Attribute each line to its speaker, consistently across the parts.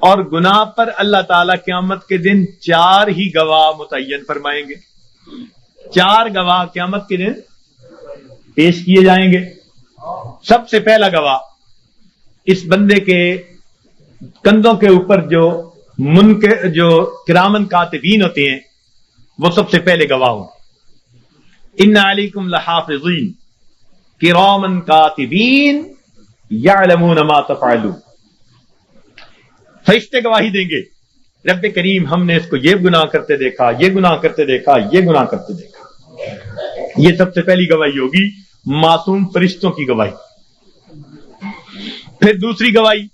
Speaker 1: اور گناہ پر اللہ تعالیٰ قیامت کے دن 4 ہی گواہ متعین فرمائیں گے. 4 گواہ قیامت کے دن پیش کیے جائیں گے. سب سے پہلا گواہ اس بندے کے کندھوں کے اوپر جو کرامن کاتبین ہوتے ہیں وہ سب سے پہلے گواہ ہوں. ان علیکم لحافظین کرامن کاتبین یعلمون ما تفعلون. فرشتے گواہی دیں گے رب کریم ہم نے اس کو یہ گناہ کرتے دیکھا، یہ گناہ کرتے دیکھا، یہ گناہ کرتے دیکھا. یہ سب سے پہلی گواہی ہوگی معصوم فرشتوں کی گواہی. پھر دوسری گواہی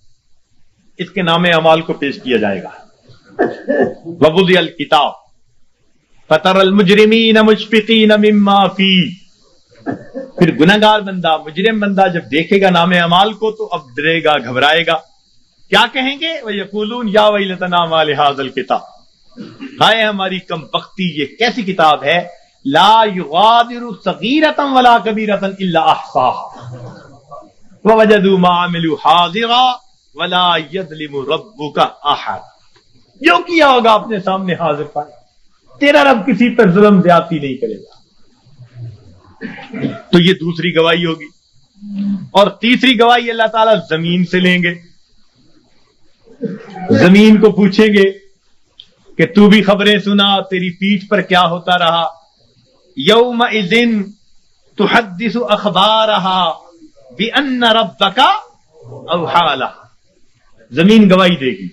Speaker 1: اس کے نام اعمال کو پیش کیا جائے گا. ووضع الکتاب فتری المجرمین مشفقین مما فیہ. پھر گناہگار بندہ، مجرم بندہ جب دیکھے گا نام اعمال کو تو اب ڈرے گا، گھبرائے گا. کیا کہیں گے؟ وَيَقُولُونَ يَا وَيْلَتَنَا مَا لِهَٰذَا الْكِتَابِ. ہائے ہماری کم بختی، یہ کیسی کتاب ہے. لا يغادر صغیرة ولا کبیرة الا احصاها ووجدوا ما عملوا حاضرا ولا يظلم ربك احد. جو کیا ہوگا اپنے سامنے حاضر پائے. تیرا رب کسی پر ظلم زیادتی نہیں کرے گا. تو یہ دوسری گواہی ہوگی. اور تیسری گواہی اللہ تعالیٰ زمین سے لیں گے. زمین کو پوچھیں گے کہ تو بھی خبریں سنا، تیری پیٹھ پر کیا ہوتا رہا. یومئذ تحدث اخبارها بان ربک اوحی لها. زمین گواہی دے گی،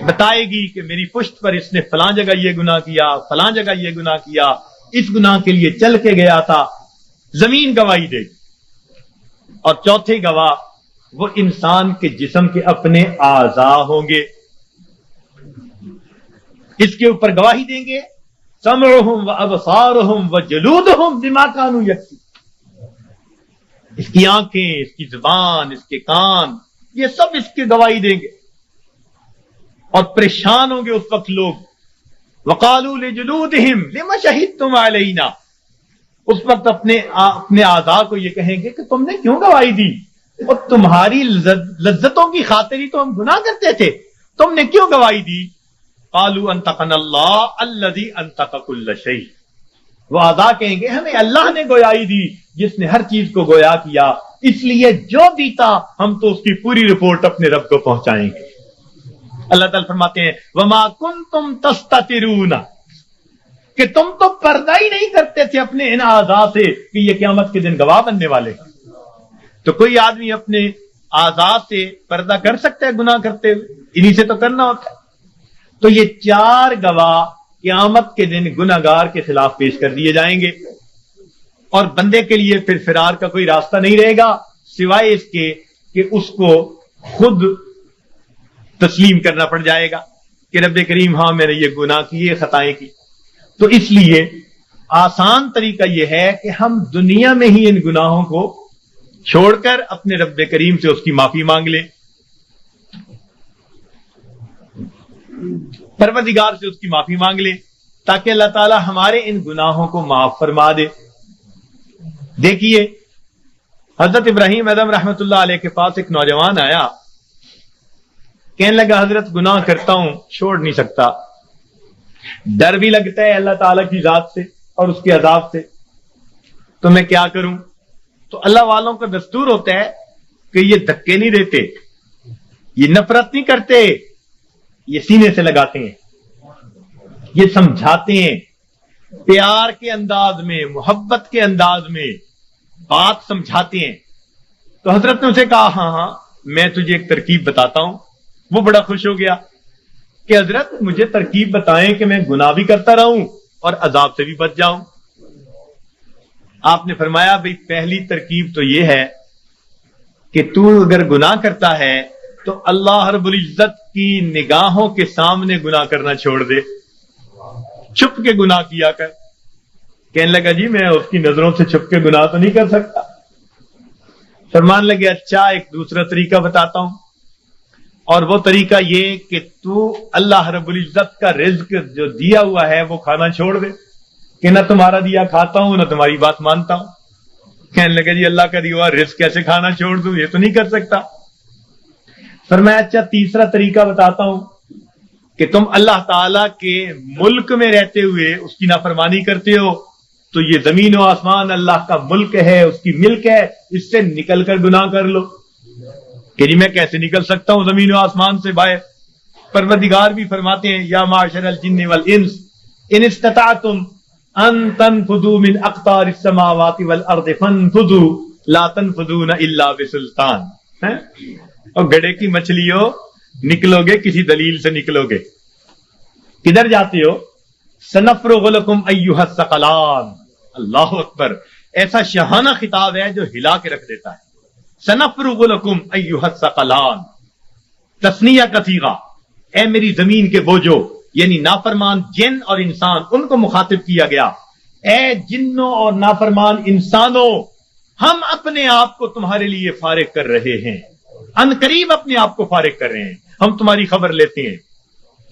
Speaker 1: بتائے گی کہ میری پشت پر اس نے فلاں جگہ یہ گناہ کیا، فلاں جگہ یہ گناہ کیا، اس گناہ کے لیے چل کے گیا تھا. زمین گواہی دے گی. اور چوتھے گواہ وہ انسان کے جسم کے اپنے اعضاء ہوں گے. اس کے اوپر گواہی دیں گے سمعہم وابصارہم وجلودہم بما کانوا یکسبون. اس کی آنکھیں، اس کی زبان، اس کے کان، یہ سب اس کی گواہی دیں گے. اور پریشان ہوں گے اس وقت لوگ. وقالوا لجلودہم لما شہدتم علینا. اس وقت اپنے اعضاء کو یہ کہیں گے کہ تم نے کیوں گواہی دی؟ اور تمہاری لذتوں کی خاطر ہی تو ہم گناہ کرتے تھے، تم نے کیوں گواہی دی؟ قالوا انطقنا اللہ الذی انطق کل شیء. وہ اعضاء کہیں گے ہمیں اللہ نے گویائی دی جس نے ہر چیز کو گویا کیا، اس لیے جو دیتا ہم تو اس کی پوری رپورٹ اپنے رب کو پہنچائیں گے. اللہ تعالیٰ فرماتے ہیں وما کنتم تستترون، کہ تم تو پردہ ہی نہیں کرتے تھے اپنے ان اعضاء سے کہ یہ قیامت کے دن گواہ بننے والے. تو کوئی آدمی اپنے اعضاء سے پردہ کر سکتا ہے گناہ کرتے ہوئے؟ انہی سے تو کرنا ہوتا ہے. تو یہ 4 گواہ قیامت کے دن گناہگار کے خلاف پیش کر دیے جائیں گے. اور بندے کے لیے پھر فرار کا کوئی راستہ نہیں رہے گا سوائے اس کے کہ اس کو خود تسلیم کرنا پڑ جائے گا کہ رب کریم ہاں میں نے یہ گناہ کیے، خطائیں کی. تو اس لیے آسان طریقہ یہ ہے کہ ہم دنیا میں ہی ان گناہوں کو چھوڑ کر اپنے رب کریم سے اس کی معافی مانگ لیں، پروردگار سے اس کی معافی مانگ لیں تاکہ اللہ تعالی ہمارے ان گناہوں کو معاف فرما دے. دیکھیے حضرت ابراہیم اعظم رحمت اللہ علیہ کے پاس ایک نوجوان آیا، کہنے لگا حضرت گناہ کرتا ہوں، چھوڑ نہیں سکتا، ڈر بھی لگتا ہے اللہ تعالیٰ کی ذات سے اور اس کے عذاب سے، تو میں کیا کروں؟ تو اللہ والوں کا دستور ہوتا ہے کہ یہ دھکے نہیں دیتے، یہ نفرت نہیں کرتے، یہ سینے سے لگاتے ہیں، یہ سمجھاتے ہیں، پیار کے انداز میں، محبت کے انداز میں بات سمجھاتے ہیں. تو حضرت نے اسے کہا ہاں میں تجھے ایک ترکیب بتاتا ہوں. وہ بڑا خوش ہو گیا کہ حضرت مجھے ترکیب بتائیں کہ میں گناہ بھی کرتا رہوں اور عذاب سے بھی بچ جاؤں. آپ نے فرمایا بھئی پہلی ترکیب تو یہ ہے کہ تو اگر گناہ کرتا ہے تو اللہ رب العزت کی نگاہوں کے سامنے گناہ کرنا چھوڑ دے، چھپ کے گناہ کیا کر. کہنے لگا جی میں اس کی نظروں سے چھپ کے گناہ تو نہیں کر سکتا. فرمان لگے اچھا ایک دوسرا طریقہ بتاتا ہوں، اور وہ طریقہ یہ کہ تو اللہ رب العزت کا رزق جو دیا ہوا ہے وہ کھانا چھوڑ دے، کہ نہ تمہارا دیا کھاتا ہوں نہ تمہاری بات مانتا ہوں. کہنے لگا جی اللہ کا دیا ہوا رزق کیسے کھانا چھوڑ دوں، یہ تو نہیں کر سکتا. فرمایا اچھا تیسرا طریقہ بتاتا ہوں کہ تم اللہ تعالی کے ملک میں رہتے ہوئے اس کی نافرمانی کرتے ہو، تو یہ زمین و آسمان اللہ کا ملک ہے، اس کی ملک ہے، اس سے نکل کر گناہ کر لو۔ کہ جی میں کیسے نکل سکتا ہوں زمین و آسمان سے باہر؟ پروردگار بھی فرماتے ہیں یا معاشر الجن والانس ان استطعتم ان تنفذوا من اقطار السماوات والارض فانفذوا لا تنفذون الا بسلطان۔ اور گڑھے کی مچھلیوں نکلو گے کسی دلیل سے نکلو گے۔ کدھر جاتے ہو؟ سنفرغ لکم ایھا الثقلان۔ اللہ اکبر، ایسا شاہانہ خطاب ہے جو ہلا کے رکھ دیتا ہے۔ سنفرغ لکم ایھا الثقلان، تثنیہ کا صیغہ، اے میری زمین کے بوجھو، یعنی نافرمان جن اور انسان، ان کو مخاطب کیا گیا۔ اے جنوں اور نافرمان انسانوں، ہم اپنے آپ کو تمہارے لیے فارغ کر رہے ہیں، ان قریب اپنے آپ کو فارغ کر رہے ہیں۔ ہم تمہاری خبر لیتے ہیں،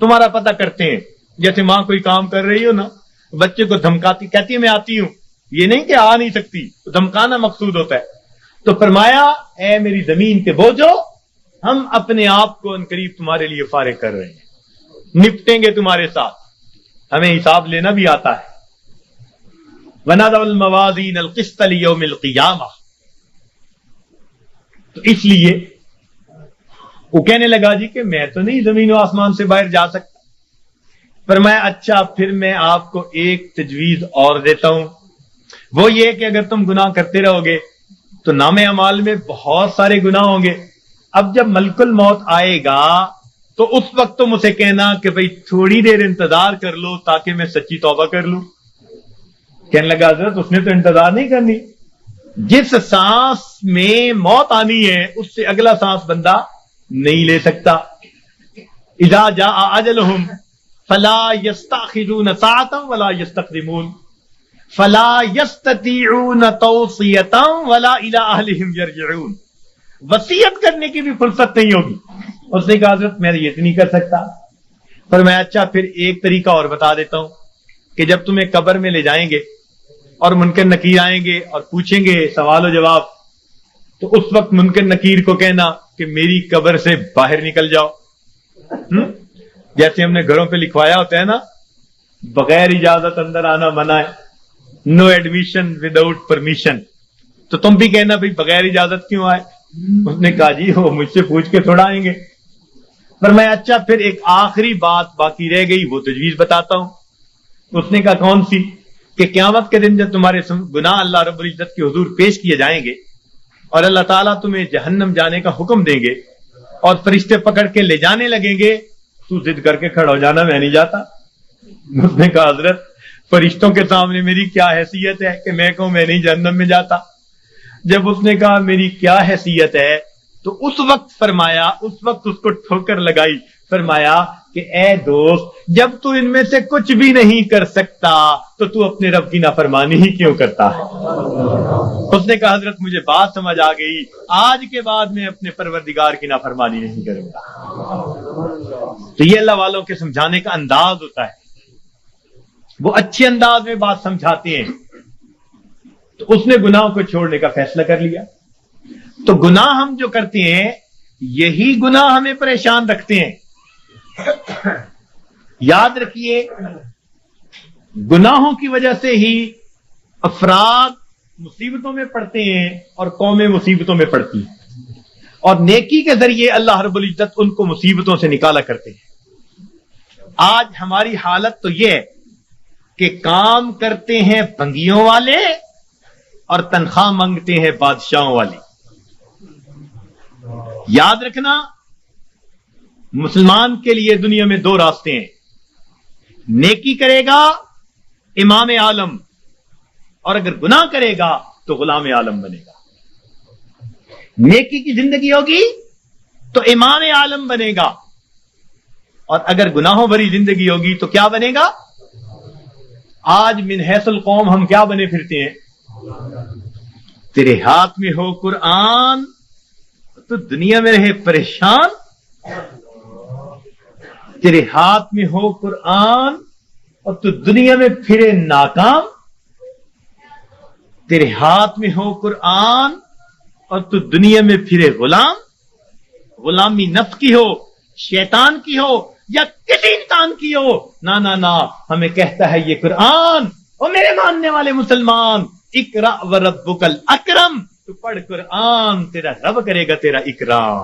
Speaker 1: تمہارا پتہ کرتے ہیں۔ جیسے ماں کوئی کام کر رہی ہو نا، بچے کو دھمکاتی، کہتی ہے میں آتی ہوں، یہ نہیں کہ آ نہیں سکتی، دھمکانا مقصود ہوتا ہے۔ تو فرمایا اے میری زمین کے بوجھو، ہم اپنے آپ کو ان قریب تمہارے لیے فارغ کر رہے ہیں، نپٹیں گے تمہارے ساتھ، ہمیں حساب لینا بھی آتا ہے۔ وَنَضَعُ الْمَوَازِينَ الْقِسْطَ لِيَوْمِ الْقِيَامَةِ۔ تو اس لیے وہ کہنے لگا جی کہ میں تو نہیں زمین و آسمان سے باہر جا سکتا۔ فرمایا اچھا پھر میں آپ کو ایک تجویز اور دیتا ہوں، وہ یہ کہ اگر تم گناہ کرتے رہو گے تو نامے اعمال میں بہت سارے گناہ ہوں گے۔ اب جب ملک الموت آئے گا تو اس وقت تم اسے کہنا کہ بھئی تھوڑی دیر انتظار کر لو تاکہ میں سچی توبہ کر لوں۔ کہنے لگا حضرت اس نے تو انتظار نہیں کرنی، جس سانس میں موت آنی ہے اس سے اگلا سانس بندہ نہیں لے سکتا۔ اذا جاء اجلهم فلا يستأخرون ساعة ولا يستقدمون فلا يستطيعون توصية ولا الى اهلهم يرجعون۔ وصیت کرنے کی بھی فرصت نہیں ہوگی۔ اس نے کہا حضرت میں یہ نہیں کر سکتا۔ پر میں اچھا پھر ایک طریقہ اور بتا دیتا ہوں کہ جب تمہیں قبر میں لے جائیں گے اور منکر نکیر آئیں گے اور پوچھیں گے سوال و جواب، تو اس وقت منکر نکیر کو کہنا کہ میری قبر سے باہر نکل جاؤ۔ جیسے ہم نے گھروں پہ لکھوایا ہوتا ہے نا، بغیر اجازت اندر آنا منع ہے، نو ایڈمیشن وداؤٹ پرمیشن۔ تو تم بھی کہنا بھائی بغیر اجازت کیوں آئے؟ اس نے کہا جی وہ مجھ سے پوچھ کے تھوڑا آئیں گے۔ پر میں اچھا پھر ایک آخری بات باقی رہ گئی، وہ تجویز بتاتا ہوں۔ اس نے کہا کون سی؟ کہ قیامت کے دن جب تمہارے گناہ اللہ رب العزت کے حضور پیش کیے جائیں گے اور اللہ تعالیٰ تمہیں جہنم جانے کا حکم دیں گے اور فرشتے پکڑ کے لے جانے لگیں گے، تو ضد کر کے کھڑا ہو جانا میں نہیں جاتا۔ اس نے کہا حضرت فرشتوں کے سامنے میری کیا حیثیت ہے کہ میں کہوں میں نہیں جہنم میں جاتا؟ جب اس نے کہا میری کیا حیثیت ہے تو اس وقت فرمایا، اس وقت اس کو ٹھوکر لگائی، فرمایا کہ اے دوست جب تو ان میں سے کچھ بھی نہیں کر سکتا تو اپنے رب کی نافرمانی ہی کیوں کرتا ہے؟ اس نے کہا حضرت مجھے بات سمجھ آ گئی، آج کے بعد میں اپنے پروردگار کی نافرمانی نہیں کروں گا۔ تو یہ اللہ والوں کے سمجھانے کا انداز ہوتا ہے، وہ اچھے انداز میں بات سمجھاتے ہیں۔ تو اس نے گناہوں کو چھوڑنے کا فیصلہ کر لیا۔ تو گناہ ہم جو کرتے ہیں یہی گناہ ہمیں پریشان رکھتے ہیں۔ یاد رکھیے گناہوں کی وجہ سے ہی افراد مصیبتوں میں پڑتے ہیں اور قومیں مصیبتوں میں پڑتی ہیں، اور نیکی کے ذریعے اللہ رب العزت ان کو مصیبتوں سے نکالا کرتے ہیں۔ آج ہماری حالت تو یہ ہے کہ کام کرتے ہیں بھنگیوں والے اور تنخواہ مانگتے ہیں بادشاہوں والے۔ یاد رکھنا مسلمان کے لیے دنیا میں دو راستے ہیں، نیکی کرے گا امام عالم، اور اگر گناہ کرے گا تو غلام عالم بنے گا۔ نیکی کی زندگی ہوگی تو امام عالم بنے گا، اور اگر گناہوں بھری زندگی ہوگی تو کیا بنے گا؟ آج من حیث القوم ہم کیا بنے پھرتے ہیں؟ تیرے ہاتھ میں ہو قرآن تو دنیا میں رہے پریشان، تیرے ہاتھ میں ہو قرآن اور تو دنیا میں پھرے ناکام، تیرے ہاتھ میں ہو قرآن اور تو دنیا میں پھرے غلام۔ غلامی نفس کی ہو، شیطان کی ہو یا کسی انسان کی ہو، نہ ہمیں کہتا ہے یہ قرآن، اور میرے ماننے والے مسلمان، اقرا وربک الاکرم، تو پڑھ قرآن، تیرا رب کرے گا تیرا اکرام۔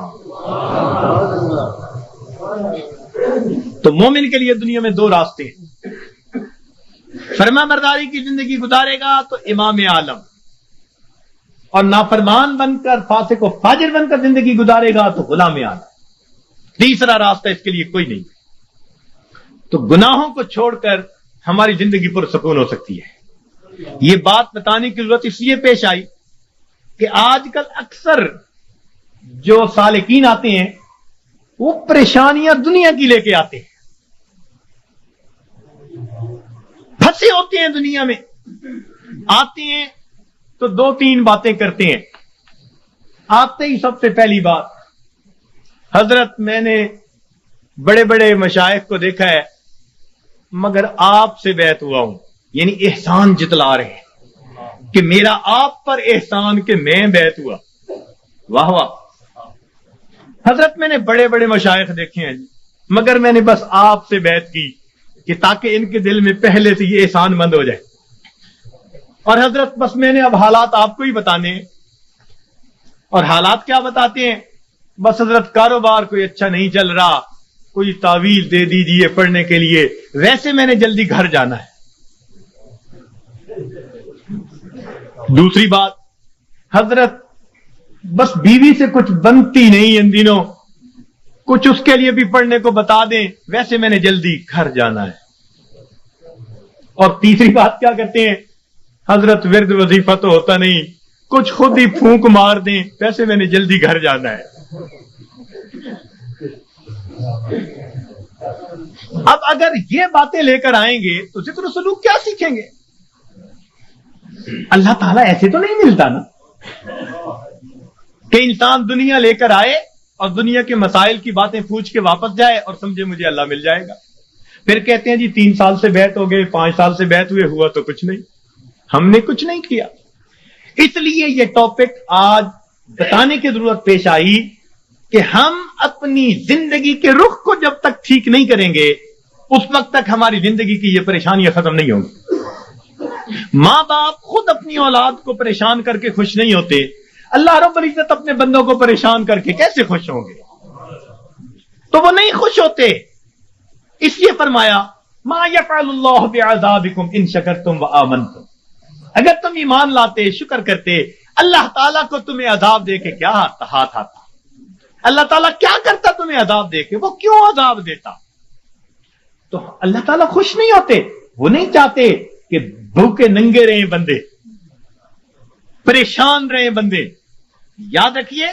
Speaker 1: تو مومن کے لیے دنیا میں دو راستے ہیں، فرما برداری کی زندگی گزارے گا تو امام عالم، اور نافرمان بن کر، فاسق و فاجر بن کر زندگی گزارے گا تو غلام عالم۔ تیسرا راستہ اس کے لیے کوئی نہیں۔ تو گناہوں کو چھوڑ کر ہماری زندگی پرسکون ہو سکتی ہے۔ یہ بات بتانے کی ضرورت اس لیے پیش آئی کہ آج کل اکثر جو سالکین آتے ہیں وہ پریشانیاں دنیا کی لے کے آتے ہیں، پھنسے ہوتے ہیں دنیا میں، آتے ہیں تو دو تین باتیں کرتے ہیں۔ آتے ہی سب سے پہلی بات، حضرت میں نے بڑے بڑے مشائخ کو دیکھا ہے مگر آپ سے بیعت ہوا ہوں، یعنی احسان جتلا رہے ہیں کہ میرا آپ پر احسان کہ میں بیعت ہوا۔ واہ واہ، حضرت میں نے بڑے بڑے مشائخ دیکھے ہیں مگر میں نے بس آپ سے بیعت کی کہ تاکہ ان کے دل میں پہلے سے یہ احسان مند ہو جائے، اور حضرت بس میں نے اب حالات آپ کو ہی بتانے ہیں۔ اور حالات کیا بتاتے ہیں؟ بس حضرت کاروبار کوئی اچھا نہیں چل رہا، کوئی تعویذ دے دیجیے پڑھنے کے لیے، ویسے میں نے جلدی گھر جانا ہے۔ دوسری بات، حضرت بس بیوی سے کچھ بنتی نہیں ان دنوں، کچھ اس کے لیے بھی پڑھنے کو بتا دیں، ویسے میں نے جلدی گھر جانا ہے۔ اور تیسری بات کیا کرتے ہیں؟ حضرت ورد وظیفہ تو ہوتا نہیں، کچھ خود ہی پھونک مار دیں، ویسے میں نے جلدی گھر جانا ہے۔ اب اگر یہ باتیں لے کر آئیں گے تو ذکر و سلوک کیا سیکھیں گے؟ اللہ تعالیٰ ایسے تو نہیں ملتا نا کہ انسان دنیا لے کر آئے اور دنیا کے مسائل کی باتیں پوچھ کے واپس جائے اور سمجھے مجھے اللہ مل جائے گا۔ پھر کہتے ہیں جی 3 سال سے بیعت ہو گئے، 5 سال سے بیعت ہوئے، ہوا تو کچھ نہیں، ہم نے کچھ نہیں کیا۔ اس لیے یہ ٹاپک آج بتانے کی ضرورت پیش آئی کہ ہم اپنی زندگی کے رخ کو جب تک ٹھیک نہیں کریں گے اس وقت تک ہماری زندگی کی یہ پریشانیاں ختم نہیں ہوں گی۔ ماں باپ خود اپنی اولاد کو پریشان کر کے خوش نہیں ہوتے، اللہ رب العزت اپنے بندوں کو پریشان کر کے کیسے خوش ہوں گے؟ تو وہ نہیں خوش ہوتے، اس لیے فرمایا ما یفعل اللہ بعذابکم ان شکرتم وآمنتم، اگر تم ایمان لاتے، شکر کرتے، اللہ تعالیٰ کو تمہیں عذاب دے کے کیا ہاتھ آتا؟ اللہ تعالیٰ کیا کرتا تمہیں عذاب دے کے؟ وہ کیوں عذاب دیتا؟ تو اللہ تعالیٰ خوش نہیں ہوتے، وہ نہیں چاہتے کہ بھوکے ننگے رہیں بندے، پریشان رہیں بندے۔ یاد رکھیے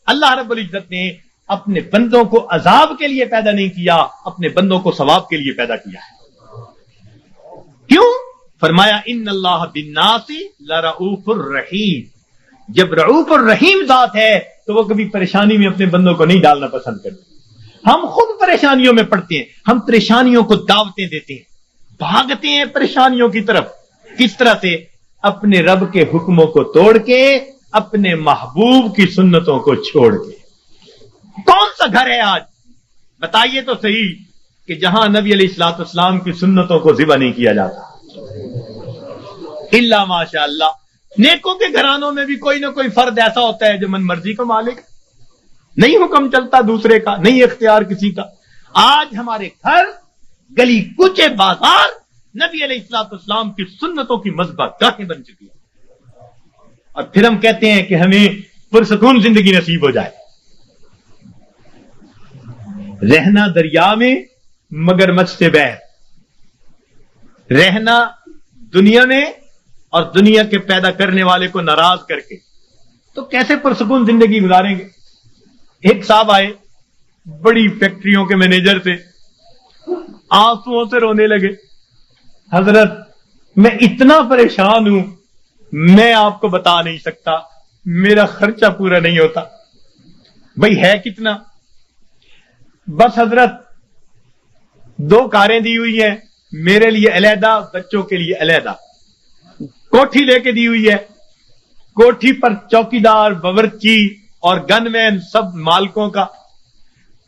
Speaker 1: اللہ رب العزت نے اپنے بندوں کو عذاب کے لیے پیدا نہیں کیا، اپنے بندوں کو ثواب کے لیے پیدا کیا ہے۔ کیوں؟ فرمایا ان اللہ بالناس لرؤوف الرحیم، جب رؤوف الرحیم ذات ہے تو وہ کبھی پریشانی میں اپنے بندوں کو نہیں ڈالنا پسند کرتے۔ ہم خود پریشانیوں میں پڑتے ہیں، ہم پریشانیوں کو دعوتیں دیتے ہیں، بھاگتے ہیں پریشانیوں کی طرف۔ کس طرح سے؟ اپنے رب کے حکموں کو توڑ کے، اپنے محبوب کی سنتوں کو چھوڑ کے۔ کون سا گھر ہے آج بتائیے تو صحیح کہ جہاں نبی علیہ الصلوۃ والسلام کی سنتوں کو ذبح نہیں کیا جاتا؟ الا ماشاء اللہ، نیکوں کے گھرانوں میں بھی کوئی نہ کوئی فرد ایسا ہوتا ہے جو من مرضی کا مالک، نہیں حکم چلتا دوسرے کا، نہیں اختیار کسی کا۔ آج ہمارے گھر، گلی کوچے، بازار نبی علیہ الصلوۃ والسلام کی سنتوں کی مذبح گاہیں بن چکی ہے، اور پھر ہم کہتے ہیں کہ ہمیں پرسکون زندگی نصیب ہو جائے۔ رہنا دریا میں مگر مجھ سے بیر، رہنا دنیا میں اور دنیا کے پیدا کرنے والے کو ناراض کر کے، تو کیسے پرسکون زندگی گزاریں گے؟ ایک صاحب آئے بڑی فیکٹریوں کے مینیجر سے، آنسوؤں سے رونے لگے، حضرت میں اتنا پریشان ہوں، میں آپ کو بتا نہیں سکتا، میرا خرچہ پورا نہیں ہوتا۔ بھئی ہے کتنا؟ بس حضرت 2 کاریں دی ہوئی ہیں، میرے لیے علیحدہ، بچوں کے لیے علیحدہ، کوٹھی لے کے دی ہوئی ہے، کوٹھی پر چوکیدار، باورچی اور گن مین سب مالکوں کا،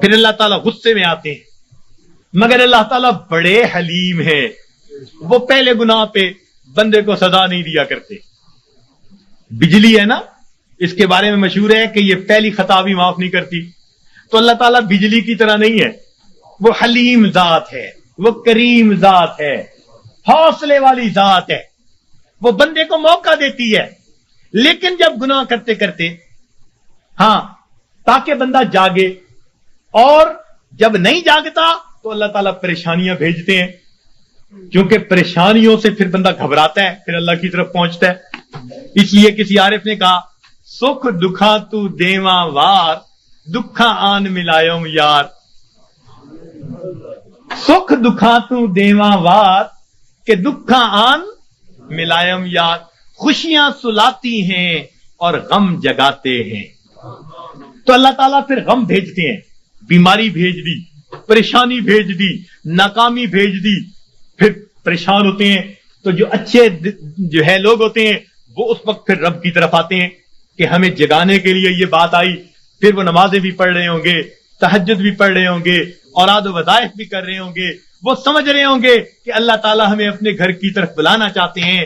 Speaker 1: پھر اللہ تعالیٰ غصے میں آتے ہیں، مگر اللہ تعالیٰ بڑے حلیم ہیں، وہ پہلے گناہ پہ بندے کو سزا نہیں دیا کرتے۔ بجلی ہے نا، اس کے بارے میں مشہور ہے کہ یہ پہلی خطا بھی معاف نہیں کرتی، تو اللہ تعالیٰ بجلی کی طرح نہیں ہے، وہ حلیم ذات ہے، وہ کریم ذات ہے، حوصلے والی ذات ہے، وہ بندے کو موقع دیتی ہے، لیکن جب گناہ کرتے کرتے ہاں تاکہ بندہ جاگے، اور جب نہیں جاگتا تو اللہ تعالیٰ پریشانیاں بھیجتے ہیں، کیونکہ پریشانیوں سے پھر بندہ گھبراتا ہے، پھر اللہ کی طرف پہنچتا ہے۔ اس لیے کسی عارف نے کہا، سکھ دکھا تو دیواں وار، دکھا آن ملایوم یار۔ سکھ دکھا تو دیواں وار کہ دکھا آن ملائم یار، خوشیاں سلاتی ہیں اور غم جگاتے ہیں۔ تو اللہ تعالیٰ پھر غم بھیجتے ہیں، بیماری بھیج دی، پریشانی بھیج دی، ناکامی بھیج دی، پھر پریشان ہوتے ہیں، تو جو اچھے جو ہے لوگ ہوتے ہیں وہ اس وقت پھر رب کی طرف آتے ہیں کہ ہمیں جگانے کے لیے یہ بات آئی، پھر وہ نمازیں بھی پڑھ رہے ہوں گے، تہجد بھی پڑھ رہے ہوں گے، اوراد و وظائف بھی کر رہے ہوں گے، وہ سمجھ رہے ہوں گے کہ اللہ تعالیٰ ہمیں اپنے گھر کی طرف بلانا چاہتے ہیں۔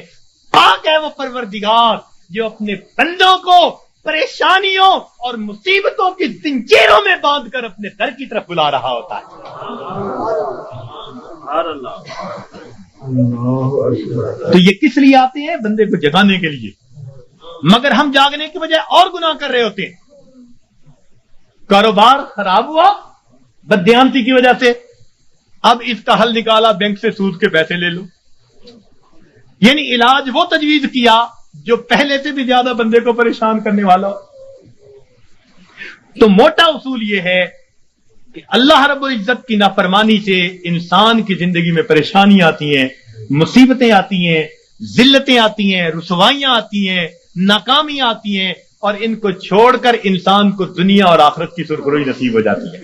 Speaker 1: پاک ہے وہ پروردگار جو اپنے بندوں کو پریشانیوں اور مصیبتوں کی زنجیروں میں باندھ کر اپنے گھر کی طرف بلا رہا ہوتا ہے۔ تو یہ کس لیے آتے ہیں؟ بندے کو جگانے کے لیے، مگر ہم جاگنے کی بجائے اور گناہ کر رہے ہوتے ہیں۔ کاروبار خراب ہوا بددیانتی کی وجہ سے، اب اس کا حل نکالا، بینک سے سود کے پیسے لے لو، یعنی علاج وہ تجویز کیا جو پہلے سے بھی زیادہ بندے کو پریشان کرنے والا ہو۔ تو موٹا اصول یہ ہے کہ اللہ رب العزت کی نافرمانی سے انسان کی زندگی میں پریشانیاں آتی ہیں، مصیبتیں آتی ہیں، ذلتیں آتی ہیں، رسوائیاں آتی ہیں، ناکامیاں آتی ہیں، اور ان کو چھوڑ کر انسان کو دنیا اور آخرت کی سرخروئی نصیب ہو جاتی ہے۔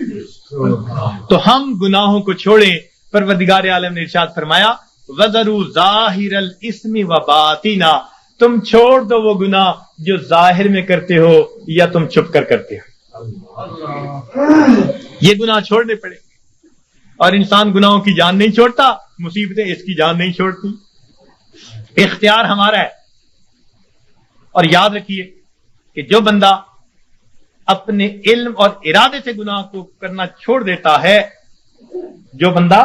Speaker 1: تو ہم گناہوں کو چھوڑیں۔ پروردگار عالم نے ارشاد فرمایا، وَذَرُوا ظَاهِرَ الْإِثْمِ وَبَاطِنَهُ، تم چھوڑ دو وہ گناہ جو ظاہر میں کرتے ہو یا تم چھپ کر کرتے ہو۔ یہ گناہ چھوڑنے پڑے، اور انسان گناہوں کی جان نہیں چھوڑتا، مصیبتیں اس کی جان نہیں چھوڑتی۔ اختیار ہمارا ہے، اور یاد رکھیے کہ جو بندہ اپنے علم اور ارادے سے گناہ کو کرنا چھوڑ دیتا ہے، جو بندہ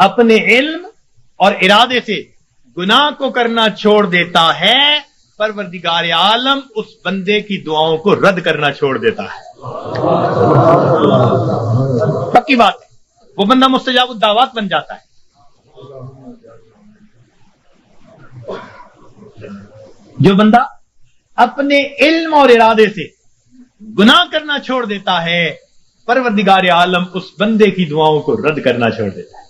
Speaker 1: اپنے علم اور ارادے سے گناہ کو کرنا چھوڑ دیتا ہے، پروردگار عالم اس بندے کی دعاؤں کو رد کرنا چھوڑ دیتا ہے۔ پکی بات ہے، وہ بندہ مستجاب الدعوات بن جاتا ہے۔ جو بندہ اپنے علم اور ارادے سے گناہ کرنا چھوڑ دیتا ہے، پروردگار عالم اس بندے کی دعاؤں کو رد کرنا چھوڑ دیتا ہے۔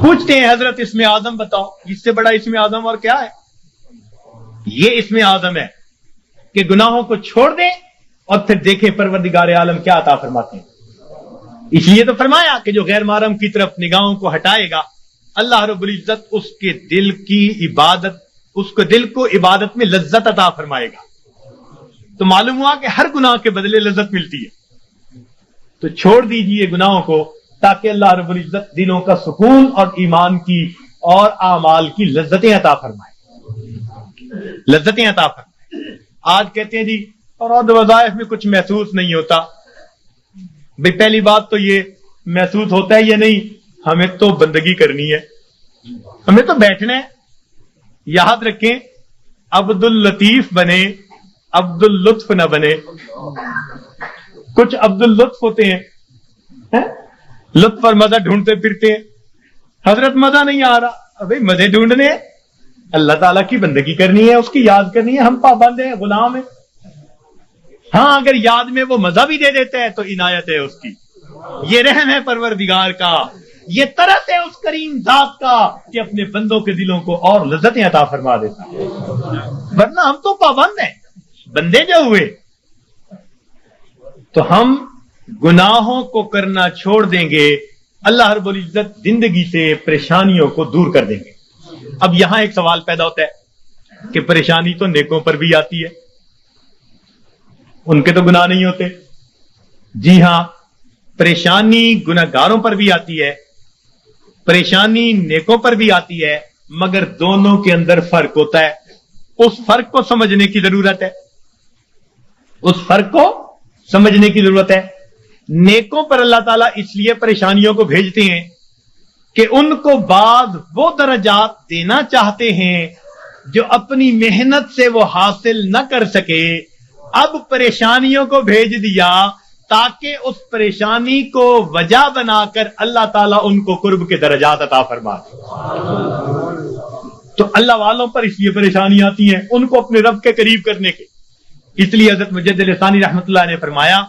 Speaker 1: پوچھتے ہیں حضرت اسم اعظم بتاؤ، اس سے بڑا اسم اعظم اور کیا ہے؟ یہ اسم اعظم ہے کہ گناہوں کو چھوڑ دیں اور پھر دیکھیں پروردگار عالم کیا عطا فرماتے ہیں۔ اس لیے تو فرمایا کہ جو غیر محرم کی طرف نگاہوں کو ہٹائے گا، اللہ رب العزت اس کے دل کی عبادت، اس کو دل کو عبادت میں لذت عطا فرمائے گا۔ تو معلوم ہوا کہ ہر گناہ کے بدلے لذت ملتی ہے۔ تو چھوڑ دیجئے گناہوں کو تاکہ اللہ رب العزت دلوں کا سکون اور ایمان کی اور اعمال کی لذتیں عطا فرمائے، لذتیں عطا فرمائے۔ آج کہتے ہیں جی اور وظائف میں کچھ محسوس نہیں ہوتا۔ بھئی پہلی بات تو یہ محسوس ہوتا ہے یا نہیں، ہمیں تو بندگی کرنی ہے، ہمیں تو بیٹھنا ہے۔ یاد رکھیں، عبد اللطیف بنے، عبد اللطف نہ بنے۔ کچھ عبد اللطف ہوتے ہیں، لطف اور مزہ ڈھونڈتے پھرتے ہیں۔ حضرت مزہ نہیں آ رہا، بھائی مزے ڈھونڈنے ہیں، اللہ تعالیٰ کی بندگی کرنی ہے، اس کی یاد کرنی ہے، ہم پابند ہیں، غلام ہیں۔ ہاں اگر یاد میں وہ مزہ بھی دے دیتا ہے تو عنایت ہے اس کی، یہ رحم ہے پروردگار کا، یہ طرف ہے اس کریم ذات کا کہ اپنے بندوں کے دلوں کو اور لذتیں عطا فرما دیتا ہے۔ ورنہ ہم تو پابند ہیں، بندے جو ہوئے۔ تو ہم گناہوں کو کرنا چھوڑ دیں گے، اللہ رب العزت زندگی سے پریشانیوں کو دور کر دیں گے۔ اب یہاں ایک سوال پیدا ہوتا ہے کہ پریشانی تو نیکوں پر بھی آتی ہے، ان کے تو گناہ نہیں ہوتے۔ جی ہاں، پریشانی گناہگاروں پر بھی آتی ہے، پریشانی نیکوں پر بھی آتی ہے، مگر دونوں کے اندر فرق ہوتا ہے. اس فرق کو سمجھنے کی ضرورت ہے، اس فرق کو سمجھنے کی ضرورت ہے. نیکوں پر اللہ تعالیٰ اس لیے پریشانیوں کو بھیجتے ہیں کہ ان کو بعض وہ درجات دینا چاہتے ہیں جو اپنی محنت سے وہ حاصل نہ کر سکے. اب پریشانیوں کو بھیج دیا تاکہ اس پریشانی کو وجہ بنا کر اللہ تعالیٰ ان کو قرب کے درجات عطا فرما دے. تو اللہ والوں پر اس لیے پریشانیاں آتی ہیں ان کو اپنے رب کے قریب کرنے کے. اس لیے حضرت مجدد ثانی رحمۃ اللہ نے فرمایا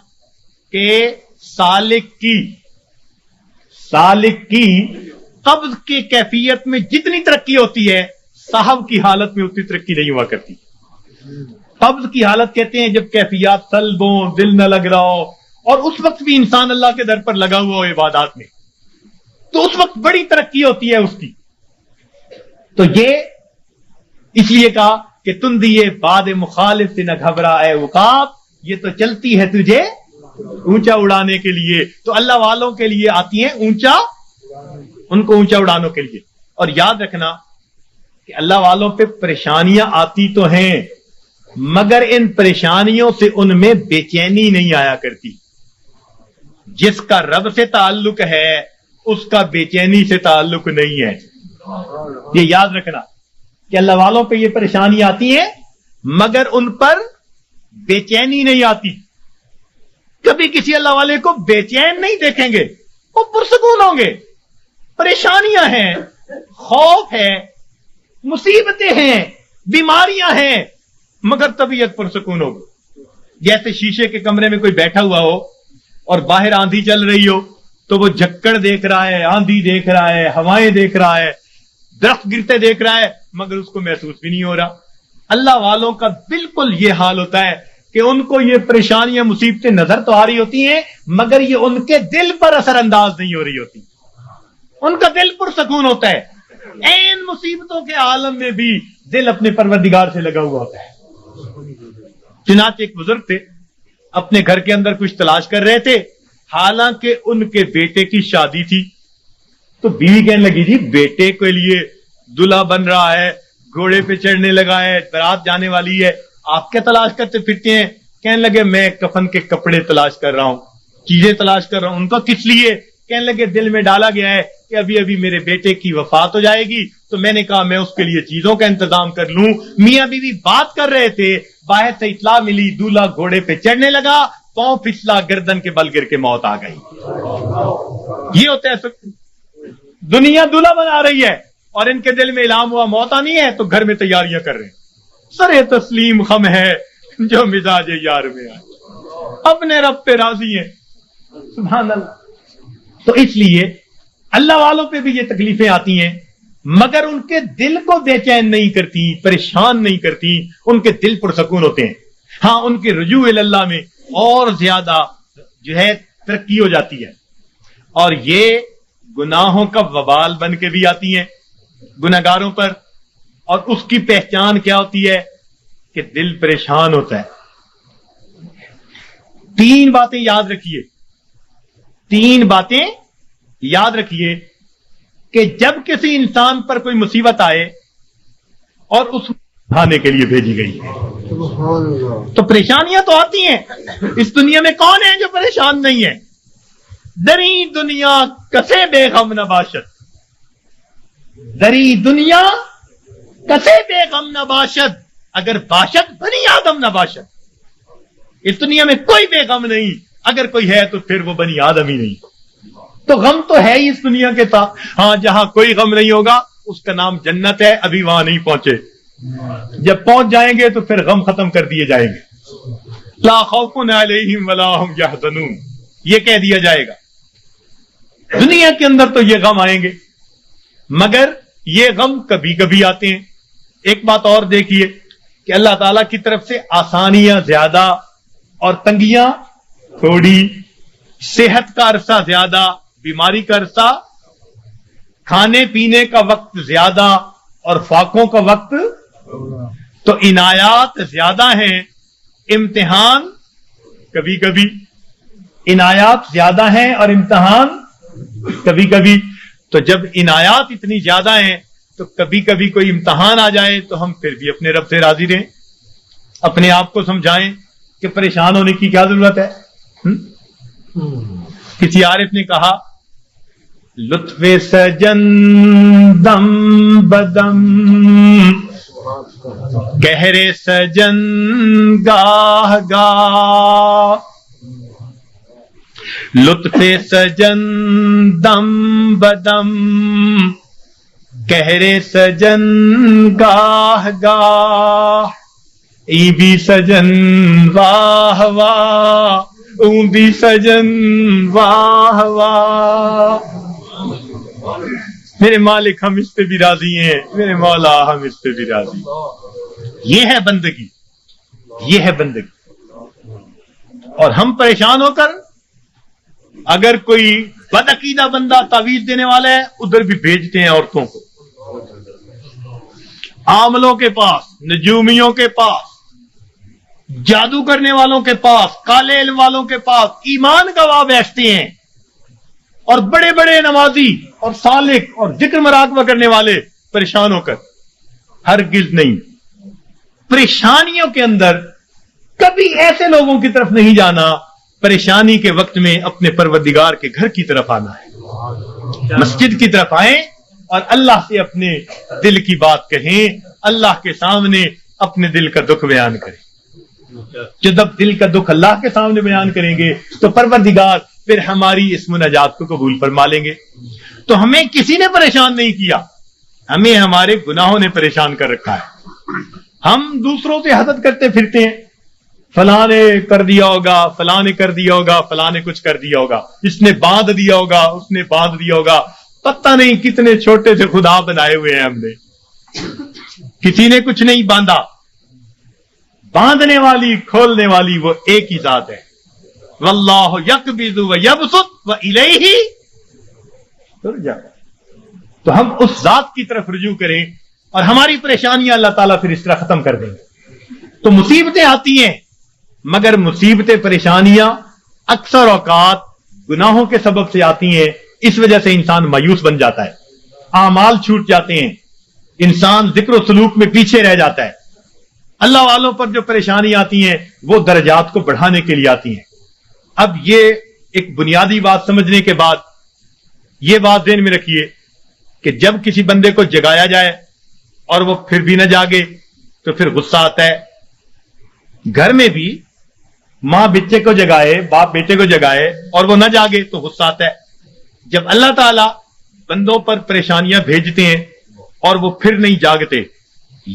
Speaker 1: کہ سالک کی قبض کی کیفیت میں جتنی ترقی ہوتی ہے صاحب کی حالت میں اتنی ترقی نہیں ہوا کرتی. قبض کی حالت کہتے ہیں جب کیفیات سلب ہوں، دل نہ لگ رہا ہو، اور اس وقت بھی انسان اللہ کے در پر لگا ہوا ہو عبادات میں، تو اس وقت بڑی ترقی ہوتی ہے اس کی. تو یہ اس لیے کہا کہ تم دیے باد مخالف سے نہ گھبرا اے عقاب، یہ تو چلتی ہے تجھے اونچا اڑانے کے لیے. تو اللہ والوں کے لیے آتی ہیں اونچا، ان کو اونچا اڑانوں کے لیے. اور یاد رکھنا کہ اللہ والوں پہ پریشانیاں آتی تو ہیں مگر ان پریشانیوں سے ان میں بے چینی نہیں آیا کرتی. جس کا رب سے تعلق ہے اس کا بے چینی سے تعلق نہیں ہے. یہ یاد رکھنا کہ اللہ والوں پہ یہ پریشانیاں آتی ہیں مگر ان پر بے چینی نہیں آتی. کبھی کسی اللہ والے کو بے چین نہیں دیکھیں گے، وہ پرسکون ہوں گے. پریشانیاں ہیں، خوف ہے، مصیبتیں ہیں، بیماریاں ہیں، مگر طبیعت پرسکون ہوگی. جیسے شیشے کے کمرے میں کوئی بیٹھا ہوا ہو اور باہر آندھی چل رہی ہو تو وہ جھکڑ دیکھ رہا ہے، آندھی دیکھ رہا ہے، ہوائیں دیکھ رہا ہے، درخت گرتے دیکھ رہا ہے، مگر اس کو محسوس بھی نہیں ہو رہا. اللہ والوں کا بالکل یہ حال ہوتا ہے کہ ان کو یہ پریشانیاں مصیبتیں نظر تو آ رہی ہوتی ہیں مگر یہ ان کے دل پر اثر انداز نہیں ہو رہی ہوتی. ان کا دل پرسکون ہوتا ہے. این مصیبتوں کے عالم میں بھی دل اپنے پروردگار سے لگا ہوا ہوتا ہے. چنانچہ ایک بزرگ تھے، اپنے گھر کے اندر کچھ تلاش کر رہے تھے، حالانکہ ان کے بیٹے کی شادی تھی. تو بیوی کہنے لگی جی بیٹے کے لیے دلہا بن رہا ہے، گھوڑے پہ چڑھنے لگا ہے، بارات جانے والی ہے، آپ کیا تلاش کرتے پھرتے ہیں؟ کہنے لگے میں کفن کے کپڑے تلاش کر رہا ہوں، چیزیں تلاش کر رہا ہوں. ان کا کس لیے؟ کہنے لگے دل میں ڈالا گیا ہے کہ ابھی ابھی میرے بیٹے کی وفات ہو جائے گی تو میں نے کہا میں اس کے لیے چیزوں کا انتظام کر لوں. میاں بیوی بات کر رہے تھے، باہر سے اطلاع ملی دولہا گھوڑے پہ چڑھنے لگا، پاؤں پھسلا، گردن کے بل گر کے موت آ گئی. یہ ہوتا ہے دنیا دولہا بنا رہی ہے اور ان کے دل میں اعلام ہوا موت آنی ہے تو گھر میں تیاریاں کر رہے ہیں. سر تسلیم خم ہے جو مزاج یار میں آئے، اپنے رب پہ راضی ہیں. سبحان اللہ. تو اس لیے اللہ والوں پہ بھی یہ تکلیفیں آتی ہیں مگر ان کے دل کو بے چین نہیں کرتی، پریشان نہیں کرتی، ان کے دل پرسکون ہوتے ہیں. ہاں ان کے رجوع اللہ میں اور زیادہ جو ہے ترقی ہو جاتی ہے. اور یہ گناہوں کا وبال بن کے بھی آتی ہیں گناہگاروں پر. اور اس کی پہچان کیا ہوتی ہے کہ دل پریشان ہوتا ہے. 3 باتیں یاد رکھیے، 3 باتیں یاد رکھیے کہ جب کسی انسان پر کوئی مصیبت آئے اور اس اٹھانے کے لیے بھیجی گئی تو پریشانیاں تو آتی ہیں. اس دنیا میں کون ہے جو پریشان نہیں ہے؟ دری دنیا کسے بے غم نہ باشد، دری دنیا کسے بے غم نہ باشد، اگر باشد بنی آدم نہ باشد. اس دنیا میں کوئی بے غم نہیں، اگر کوئی ہے تو پھر وہ بنی آدم ہی نہیں. تو غم تو ہے ہی اس دنیا کے ساتھ. ہاں جہاں کوئی غم نہیں ہوگا اس کا نام جنت ہے، ابھی وہاں نہیں پہنچے. جب پہنچ جائیں گے تو پھر غم ختم کر دیے جائیں گے. لا خوف علیہم ولا ہم یحزنون، یہ کہہ دیا جائے گا. دنیا کے اندر تو یہ غم آئیں گے مگر یہ غم کبھی کبھی آتے ہیں. ایک بات اور دیکھیے کہ اللہ تعالیٰ کی طرف سے آسانیاں زیادہ اور تنگیاں تھوڑی، صحت کا عرصہ زیادہ، بیماری کا عرصہ، کھانے پینے کا وقت زیادہ اور فاقوں کا وقت. تو عنایات زیادہ ہیں، امتحان کبھی کبھی. عنایات زیادہ ہیں اور امتحان کبھی کبھی. تو جب عنایات اتنی زیادہ ہیں تو کبھی کبھی کوئی امتحان آ جائے تو ہم پھر بھی اپنے رب سے راضی رہیں, اپنے آپ کو سمجھائیں کہ پریشان ہونے کی کیا ضرورت ہے. کسی عارف نے کہا لطف سجن دم بدم گہرے سجن گاہ گاہ, لطف سجن دم بدم گہرے سجن گاہ گاہ, ای بھی سجن واہ واہ اون بھی سجن واہ واہ. میرے مالک ہم اس پہ بھی راضی ہیں, میرے مولا ہم اس پہ بھی راضی ہیں. یہ ہے بندگی, یہ ہے بندگی. اور ہم پریشان ہو کر اگر کوئی بدعقیدہ بندہ تعویذ دینے والا ہے ادھر بھی بھیجتے ہیں عورتوں کو, عاملوں کے پاس, نجومیوں کے پاس, جادو کرنے والوں کے پاس, کالے علم والوں کے پاس ایمان گواہ بیٹھتے ہیں. اور بڑے بڑے نمازی اور سالک اور ذکر مراقبہ کرنے والے پریشان ہو کر. ہرگز نہیں. پریشانیوں کے اندر کبھی ایسے لوگوں کی طرف نہیں جانا, پریشانی کے وقت میں اپنے پروردگار کے گھر کی طرف آنا ہے. مسجد کی طرف آئیں اور اللہ سے اپنے دل کی بات کہیں, اللہ کے سامنے اپنے دل کا دکھ بیان کریں. جب دل کا دکھ اللہ کے سامنے بیان کریں گے تو پروردگار پھر ہماری اس مناجات کو قبول فرما لیں گے. تو ہمیں کسی نے پریشان نہیں کیا, ہمیں ہمارے گناہوں نے پریشان کر رکھا ہے. ہم دوسروں سے حسد کرتے پھرتے ہیں, فلاں نے کر دیا ہوگا, فلاں نے کر دیا ہوگا, فلاں نے کچھ کر دیا ہوگا, اس نے باندھ دیا ہوگا, اس نے باندھ دیا ہوگا. پتہ نہیں کتنے چھوٹے سے خدا بنائے ہوئے ہیں ہم نے, کسی نے کچھ نہیں باندھا. باندھنے والی کھولنے والی وہ ایک ہی ذات ہے. واللہ یقبض و یبسط و الیہ ترجع. تو ہم اس ذات کی طرف رجوع کریں اور ہماری پریشانیاں اللہ تعالیٰ پھر اس طرح ختم کر دیں گے. تو مصیبتیں آتی ہیں, مگر مصیبتیں پریشانیاں اکثر اوقات گناہوں کے سبب سے آتی ہیں. اس وجہ سے انسان مایوس بن جاتا ہے, اعمال چھوٹ جاتے ہیں, انسان ذکر و سلوک میں پیچھے رہ جاتا ہے. اللہ والوں پر جو پریشانی آتی ہیں وہ درجات کو بڑھانے کے لیے آتی ہیں. اب یہ ایک بنیادی بات سمجھنے کے بعد یہ بات ذہن میں رکھیے کہ جب کسی بندے کو جگایا جائے اور وہ پھر بھی نہ جاگے تو پھر غصہ آتا ہے. گھر میں بھی ماں بچے کو جگائے, باپ بیٹے کو جگائے اور وہ نہ جاگے تو غصہ آتا ہے. جب اللہ تعالیٰ بندوں پر پریشانیاں بھیجتے ہیں اور وہ پھر نہیں جاگتے,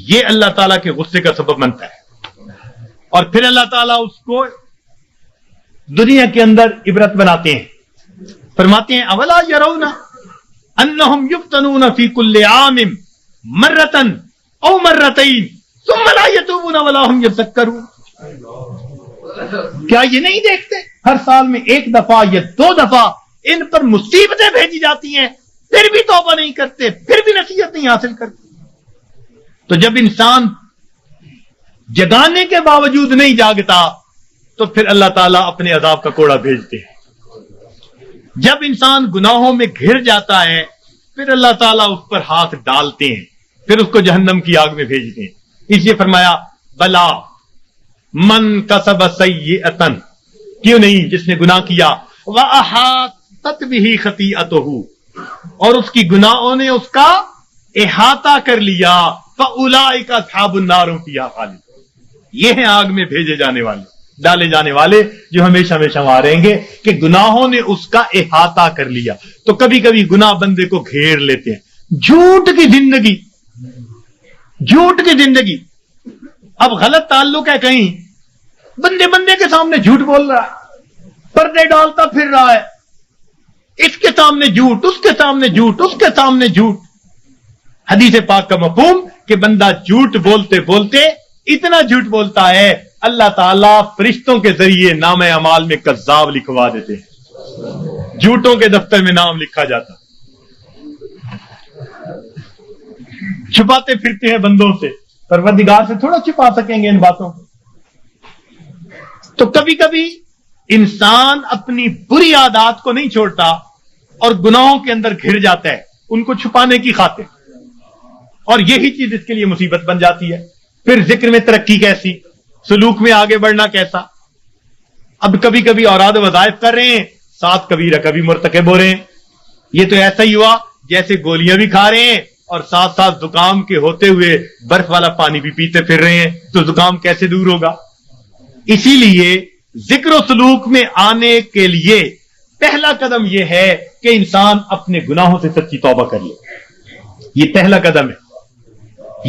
Speaker 1: یہ اللہ تعالیٰ کے غصے کا سبب بنتا ہے. اور پھر اللہ تعالیٰ اس کو دنیا کے اندر عبرت بناتے ہیں. فرماتے ہیں اولا یرون انہم یفتنون فی کل عام مرتن او مرتین ثم لا یتوبون ولا هم یذکرون. کیا یہ نہیں دیکھتے ہر سال میں ایک دفعہ یا 2 دفعہ ان پر مصیبتیں بھیجی جاتی ہیں, پھر بھی توبہ نہیں کرتے, پھر بھی نصیحت نہیں حاصل کرتے. تو جب انسان جگانے کے باوجود نہیں جاگتا تو پھر اللہ تعالیٰ اپنے عذاب کا کوڑا بھیجتے ہیں. جب انسان گناہوں میں گھر جاتا ہے پھر اللہ تعالیٰ اس پر ہاتھ ڈالتے ہیں, پھر اس کو جہنم کی آگ میں بھیجتے ہیں. اس لیے فرمایا بلا من کسب سیئۃ, کیوں نہیں جس نے گناہ کیا, وَأَحَاطَتْ بِهِ خَطِیئَتُهُ, اور اس کی گناہوں نے اس کا احاطہ کر لیا, فَأُولَٰئِکَ أَصْحَابُ النَّارِ هُمْ فِیہَا خَالِدُونَ. یہ ہیں آگ میں بھیجے جانے والے, ڈالے جانے والے, جو ہمیشہ ہمیشہ وہاں رہیں گے کہ گناہوں نے اس کا احاطہ کر لیا. تو کبھی کبھی گناہ بندے کو گھیر لیتے ہیں. جھوٹ کی زندگی, جھوٹ کی زندگی. اب غلط تعلق ہے کہیں, بندے بندے کے سامنے جھوٹ بول رہا ہے, پردے ڈالتا پھر رہا ہے, اس کے سامنے جھوٹ, اس کے سامنے جھوٹ, اس کے سامنے جھوٹ. حدیث پاک کا مفہوم کہ بندہ جھوٹ بولتے بولتے اتنا جھوٹ بولتا ہے اللہ تعالیٰ فرشتوں کے ذریعے نام اعمال میں کذاب لکھوا دیتے ہیں, جھوٹوں کے دفتر میں نام لکھا جاتا. چھپاتے پھرتے ہیں بندوں سے, پروردگار سے تھوڑا چھپا سکیں گے ان باتوں کو. تو کبھی کبھی انسان اپنی بری عادات کو نہیں چھوڑتا اور گناہوں کے اندر گھر جاتا ہے ان کو چھپانے کی خاطر، اور یہی چیز اس کے لیے مصیبت بن جاتی ہے۔ پھر ذکر میں ترقی کیسی، سلوک میں آگے بڑھنا کیسا؟ اب کبھی کبھی اوراد وظائف کر رہے ہیں، ساتھ کبیرہ کبھی مرتکب ہو رہے ہیں۔ یہ تو ایسا ہی ہوا جیسے گولیاں بھی کھا رہے ہیں اور ساتھ ساتھ زکام کے ہوتے ہوئے برف والا پانی بھی پیتے پھر رہے ہیں، تو زکام کیسے دور ہوگا؟ اسی لیے ذکر و سلوک میں آنے کے لیے پہلا قدم یہ ہے کہ انسان اپنے گناہوں سے سچی توبہ کر لے۔ یہ پہلا قدم ہے،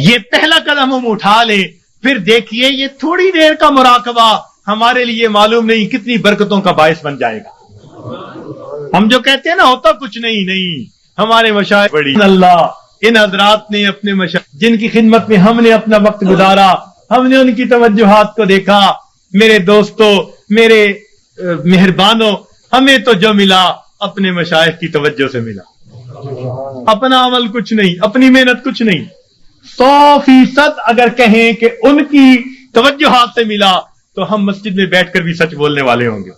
Speaker 1: یہ پہلا قدم ہم اٹھا لیں، پھر دیکھیے یہ تھوڑی دیر کا مراقبہ ہمارے لیے معلوم نہیں کتنی برکتوں کا باعث بن جائے گا۔ ہم جو کہتے ہیں نا ہوتا کچھ نہیں، ہمارے مشائخ بڑی اللہ، ان حضرات نے اپنے مشائخ جن کی خدمت میں ہم نے اپنا وقت گزارا، ہم نے ان کی توجہات کو دیکھا، میرے دوستوں، میرے مہربانوں، ہمیں تو جو ملا اپنے مشائخ کی توجہ سے ملا۔ اپنا عمل کچھ نہیں، اپنی محنت کچھ نہیں، 100% اگر کہیں کہ ان کی توجہات سے ملا تو ہم مسجد میں بیٹھ کر بھی سچ بولنے والے ہوں گے۔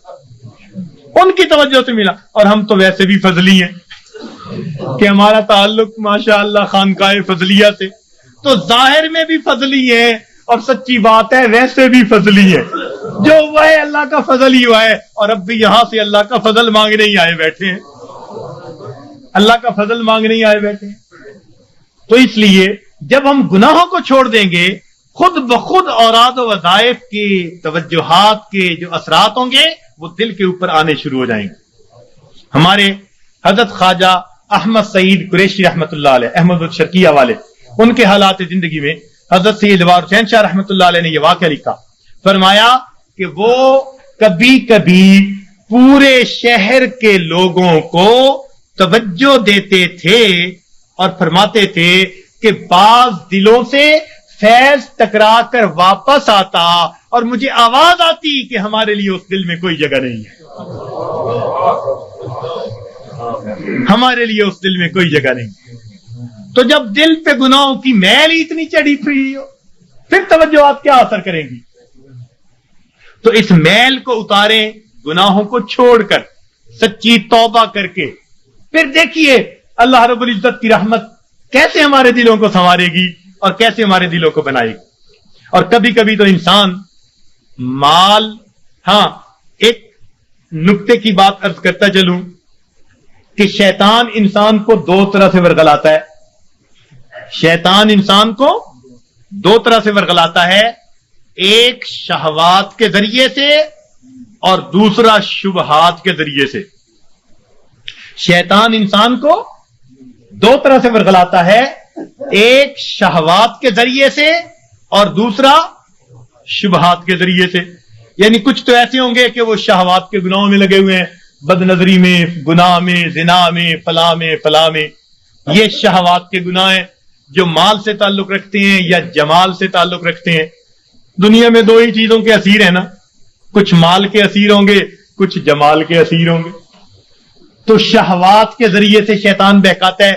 Speaker 1: ان کی توجہ سے ملا، اور ہم تو ویسے بھی فضلی ہیں کہ ہمارا تعلق ماشاءاللہ خانقاہ فضلیہ سے، تو ظاہر میں بھی فضلی ہے اور سچی بات ہے ویسے بھی فضلی ہے۔ جو ہوا ہے اللہ کا فضل ہی ہوا ہے، اور اب بھی یہاں سے اللہ کا فضل مانگنے ہی آئے بیٹھے ہیں، اللہ کا فضل مانگنے ہی آئے بیٹھے ہیں۔ تو اس لیے جب ہم گناہوں کو چھوڑ دیں گے، خود بخود اوراد و وظائف کی توجہات کے جو اثرات ہوں گے وہ دل کے اوپر آنے شروع ہو جائیں گے۔ ہمارے حضرت خواجہ احمد سعید قریشی رحمۃ اللہ علیہ، احمد الشرقیہ والے، ان کے حالات زندگی میں حضرت سید وار حسین شاہ رحمۃ اللہ علیہ نے یہ واقعہ لکھا، فرمایا کہ وہ کبھی کبھی پورے شہر کے لوگوں کو توجہ دیتے تھے اور فرماتے تھے کہ بعض دلوں سے فیض ٹکرا کر واپس آتا اور مجھے آواز آتی کہ ہمارے لیے اس دل میں کوئی جگہ نہیں ہے، ہمارے لیے اس دل میں کوئی جگہ نہیں۔ تو جب دل پہ گناہوں کی میل ہی اتنی چڑھی ہوئی ہو، پھر توجہات کیا اثر کریں گی؟ تو اس میل کو اتاریں، گناہوں کو چھوڑ کر سچی توبہ کر کے، پھر دیکھیے اللہ رب العزت کی رحمت کیسے ہمارے دلوں کو سنوارے گی اور کیسے ہمارے دلوں کو بنائے گی۔ اور کبھی کبھی تو انسان مال، ہاں ایک نکتے کی بات عرض کرتا چلوں کہ شیطان انسان کو دو طرح سے ورگلاتا ہے، شیطان انسان کو دو طرح سے ورگلاتا ہے، ایک شہوات کے ذریعے سے اور دوسرا شبہات کے ذریعے سے۔ شیطان انسان کو دو طرح سے ورگلاتا ہے، ایک شہوات کے ذریعے سے اور دوسرا شبہات کے ذریعے سے۔ یعنی کچھ تو ایسے ہوں گے کہ وہ شہوات کے گناہوں میں لگے ہوئے ہیں، بد نظری میں، گناہ میں، زنا میں، فلاں میں، یہ شہوات کے گناہ ہیں جو مال سے تعلق رکھتے ہیں یا جمال سے تعلق رکھتے ہیں۔ دنیا میں دو ہی چیزوں کے اسیر ہیں نا، کچھ مال کے اسیر ہوں گے، کچھ جمال کے اسیر ہوں گے۔ تو شہوات کے ذریعے سے شیطان بہکاتا ہے،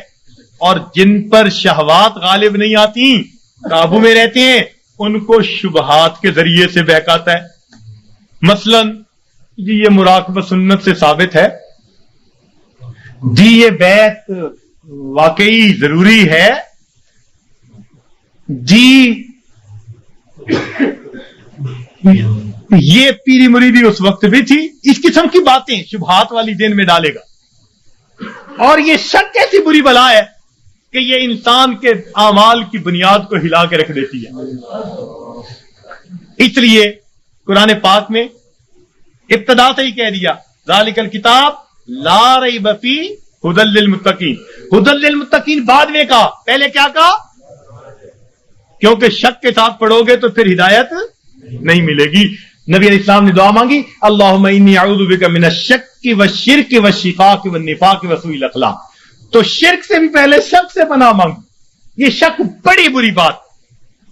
Speaker 1: اور جن پر شہوات غالب نہیں آتی، قابو میں رہتے ہیں، ان کو شبہات کے ذریعے سے بہکاتا ہے۔ مثلا جی یہ مراقبہ سنت سے ثابت ہے، جی یہ بیعت واقعی ضروری ہے، جی یہ پیری مریدی اس وقت بھی تھی، اس قسم کی باتیں شبہات والی دین میں ڈالے گا۔ اور یہ شک ایسی بری بلا ہے کہ یہ انسان کے اعمال کی بنیاد کو ہلا کے رکھ دیتی ہے۔ اس لیے قرآن پاک میں ابتدا سے ہی کہہ دیا، ذالک الکتاب لا ریب فیہ ھدی للمتقین۔ ھدی للمتقین بعد میں کہا، پہلے کیا کہا؟ کیونکہ شک کے ساتھ پڑھو گے تو پھر ہدایت نہیں ملے گی۔ نبی علیہ السلام نے دعا مانگی، اللہم انی اعوذ بک من الشک والشرک والشقاق والنفاق وسوء الاخلاق۔ تو شرک سے بھی پہلے شک سے پناہ مانگ۔ یہ شک بڑی بری بات،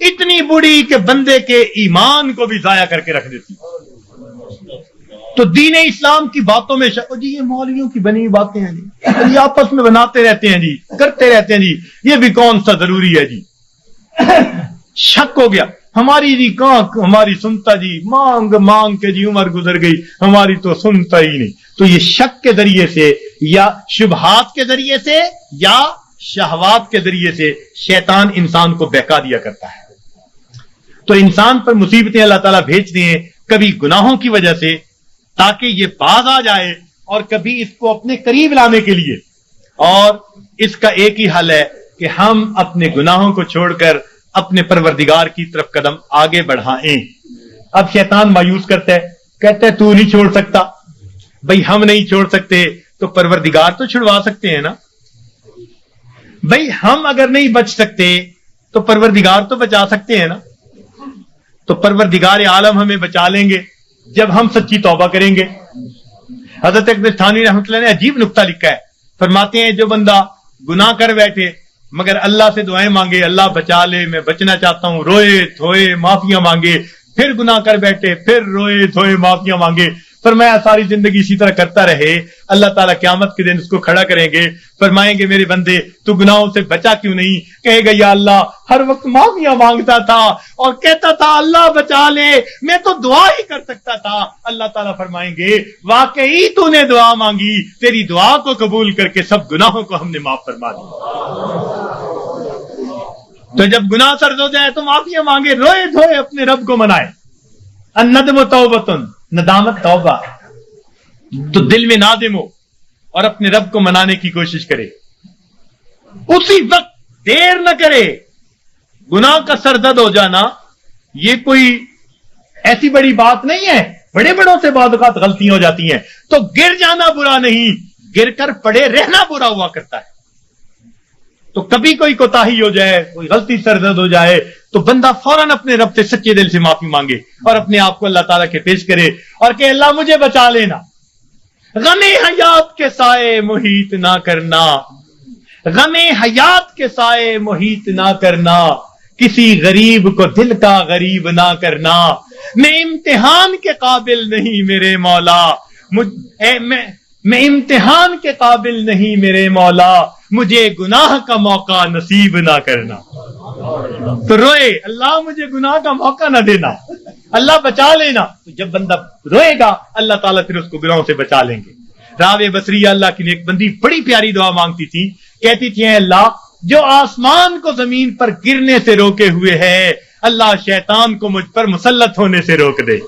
Speaker 1: اتنی بری کہ بندے کے ایمان کو بھی ضائع کر کے رکھ دیتی۔ تو دین اسلام کی باتوں میں شک، جی یہ مولویوں کی بنی ہوئی باتیں ہیں جی، یہ آپس میں بناتے رہتے ہیں جی، کرتے رہتے ہیں جی، یہ بھی کون سا ضروری ہے جی۔ شک ہو گیا۔ ہماری جی کہاں ہماری سنتا جی، مانگ مانگ کے جی عمر گزر گئی، ہماری تو سنتا ہی نہیں. تو یہ شک کے ذریعے سے یا شبہات کے ذریعے سے یا شہوات کے ذریعے سے شیطان انسان کو بہکا دیا کرتا ہے. تو انسان پر مصیبتیں اللہ تعالیٰ بھیجتے ہیں، کبھی گناہوں کی وجہ سے تاکہ یہ باز آ جائے، اور کبھی اس کو اپنے قریب لانے کے لیے. اور اس کا ایک ہی حل ہے کہ ہم اپنے گناہوں کو چھوڑ کر اپنے پروردگار کی طرف قدم آگے بڑھائیں. اب شیطان مایوس کرتا ہے، کہتا ہے تو نہیں چھوڑ سکتا. بھئی ہم نہیں چھوڑ سکتے تو پروردگار تو چھڑوا سکتے ہیں نا. بھئی ہم اگر نہیں بچ سکتے تو پروردگار تو بچا سکتے ہیں نا. تو پروردگار عالم ہمیں بچا لیں گے جب ہم سچی توبہ کریں گے. حضرت اقدس تھانوی رحمۃ اللہ نے عجیب نکتہ لکھا ہے. فرماتے ہیں جو بندہ گناہ کر بیٹھے مگر اللہ سے دعائیں مانگے، اللہ بچا لے، میں بچنا چاہتا ہوں، روئے دھوئے معافیاں مانگے، پھر گناہ کر بیٹھے، پھر روئے دھوئے معافیاں مانگے، فرمایا ساری زندگی اسی طرح کرتا رہے، اللہ تعالیٰ قیامت کے دن اس کو کھڑا کریں گے، فرمائیں گے میرے بندے تو گناہوں سے بچا کیوں نہیں؟ کہے گا یا اللہ ہر وقت معافیاں مانگتا تھا اور کہتا تھا اللہ بچا لے، میں تو دعا ہی کر سکتا تھا. اللہ تعالیٰ فرمائیں گے واقعی تو نے دعا مانگی، تیری دعا کو قبول کر کے سب گناہوں کو ہم نے معاف فرما دیا. تو جب گناہ سرد ہو جائے تو معافیاں مانگے، روئے دھوئے اپنے رب کو منائے. الندم توبتن، ندامت توبہ. تو دل میں نادم ہو اور اپنے رب کو منانے کی کوشش کرے، اسی وقت دیر نہ کرے. گناہ کا سرزد ہو جانا یہ کوئی ایسی بڑی بات نہیں ہے. بڑے بڑوں سے بعض اوقات غلطیاں ہو جاتی ہیں، تو گر جانا برا نہیں، گر کر پڑے رہنا برا ہوا کرتا ہے. تو کبھی کوئی کوتاہی ہو جائے، کوئی غلطی سرزد ہو جائے تو بندہ فوراً اپنے رب سے سچے دل سے معافی مانگے اور اپنے آپ کو اللہ تعالیٰ کے پیش کرے اور کہ اللہ مجھے بچا لینا. غم حیات کے سائے محیط نہ کرنا، غم حیات کے سائے محیط نہ کرنا، کسی غریب کو دل کا غریب نہ کرنا. میں امتحان کے قابل نہیں میرے مولا، میں امتحان کے قابل نہیں میرے مولا، مجھے گناہ کا موقع نصیب نہ کرنا. تو روئے اللہ مجھے گناہ کا موقع نہ دینا، اللہ بچا لینا. تو جب بندہ روئے گا اللہ تعالیٰ پھر اس کو گناہوں سے بچا لیں گے. راوے بصری اللہ کی ایک بندی بڑی پیاری دعا مانگتی تھی، کہتی تھی اے اللہ جو آسمان کو زمین پر گرنے سے روکے ہوئے ہے، اللہ شیطان کو مجھ پر مسلط ہونے سے روک دے.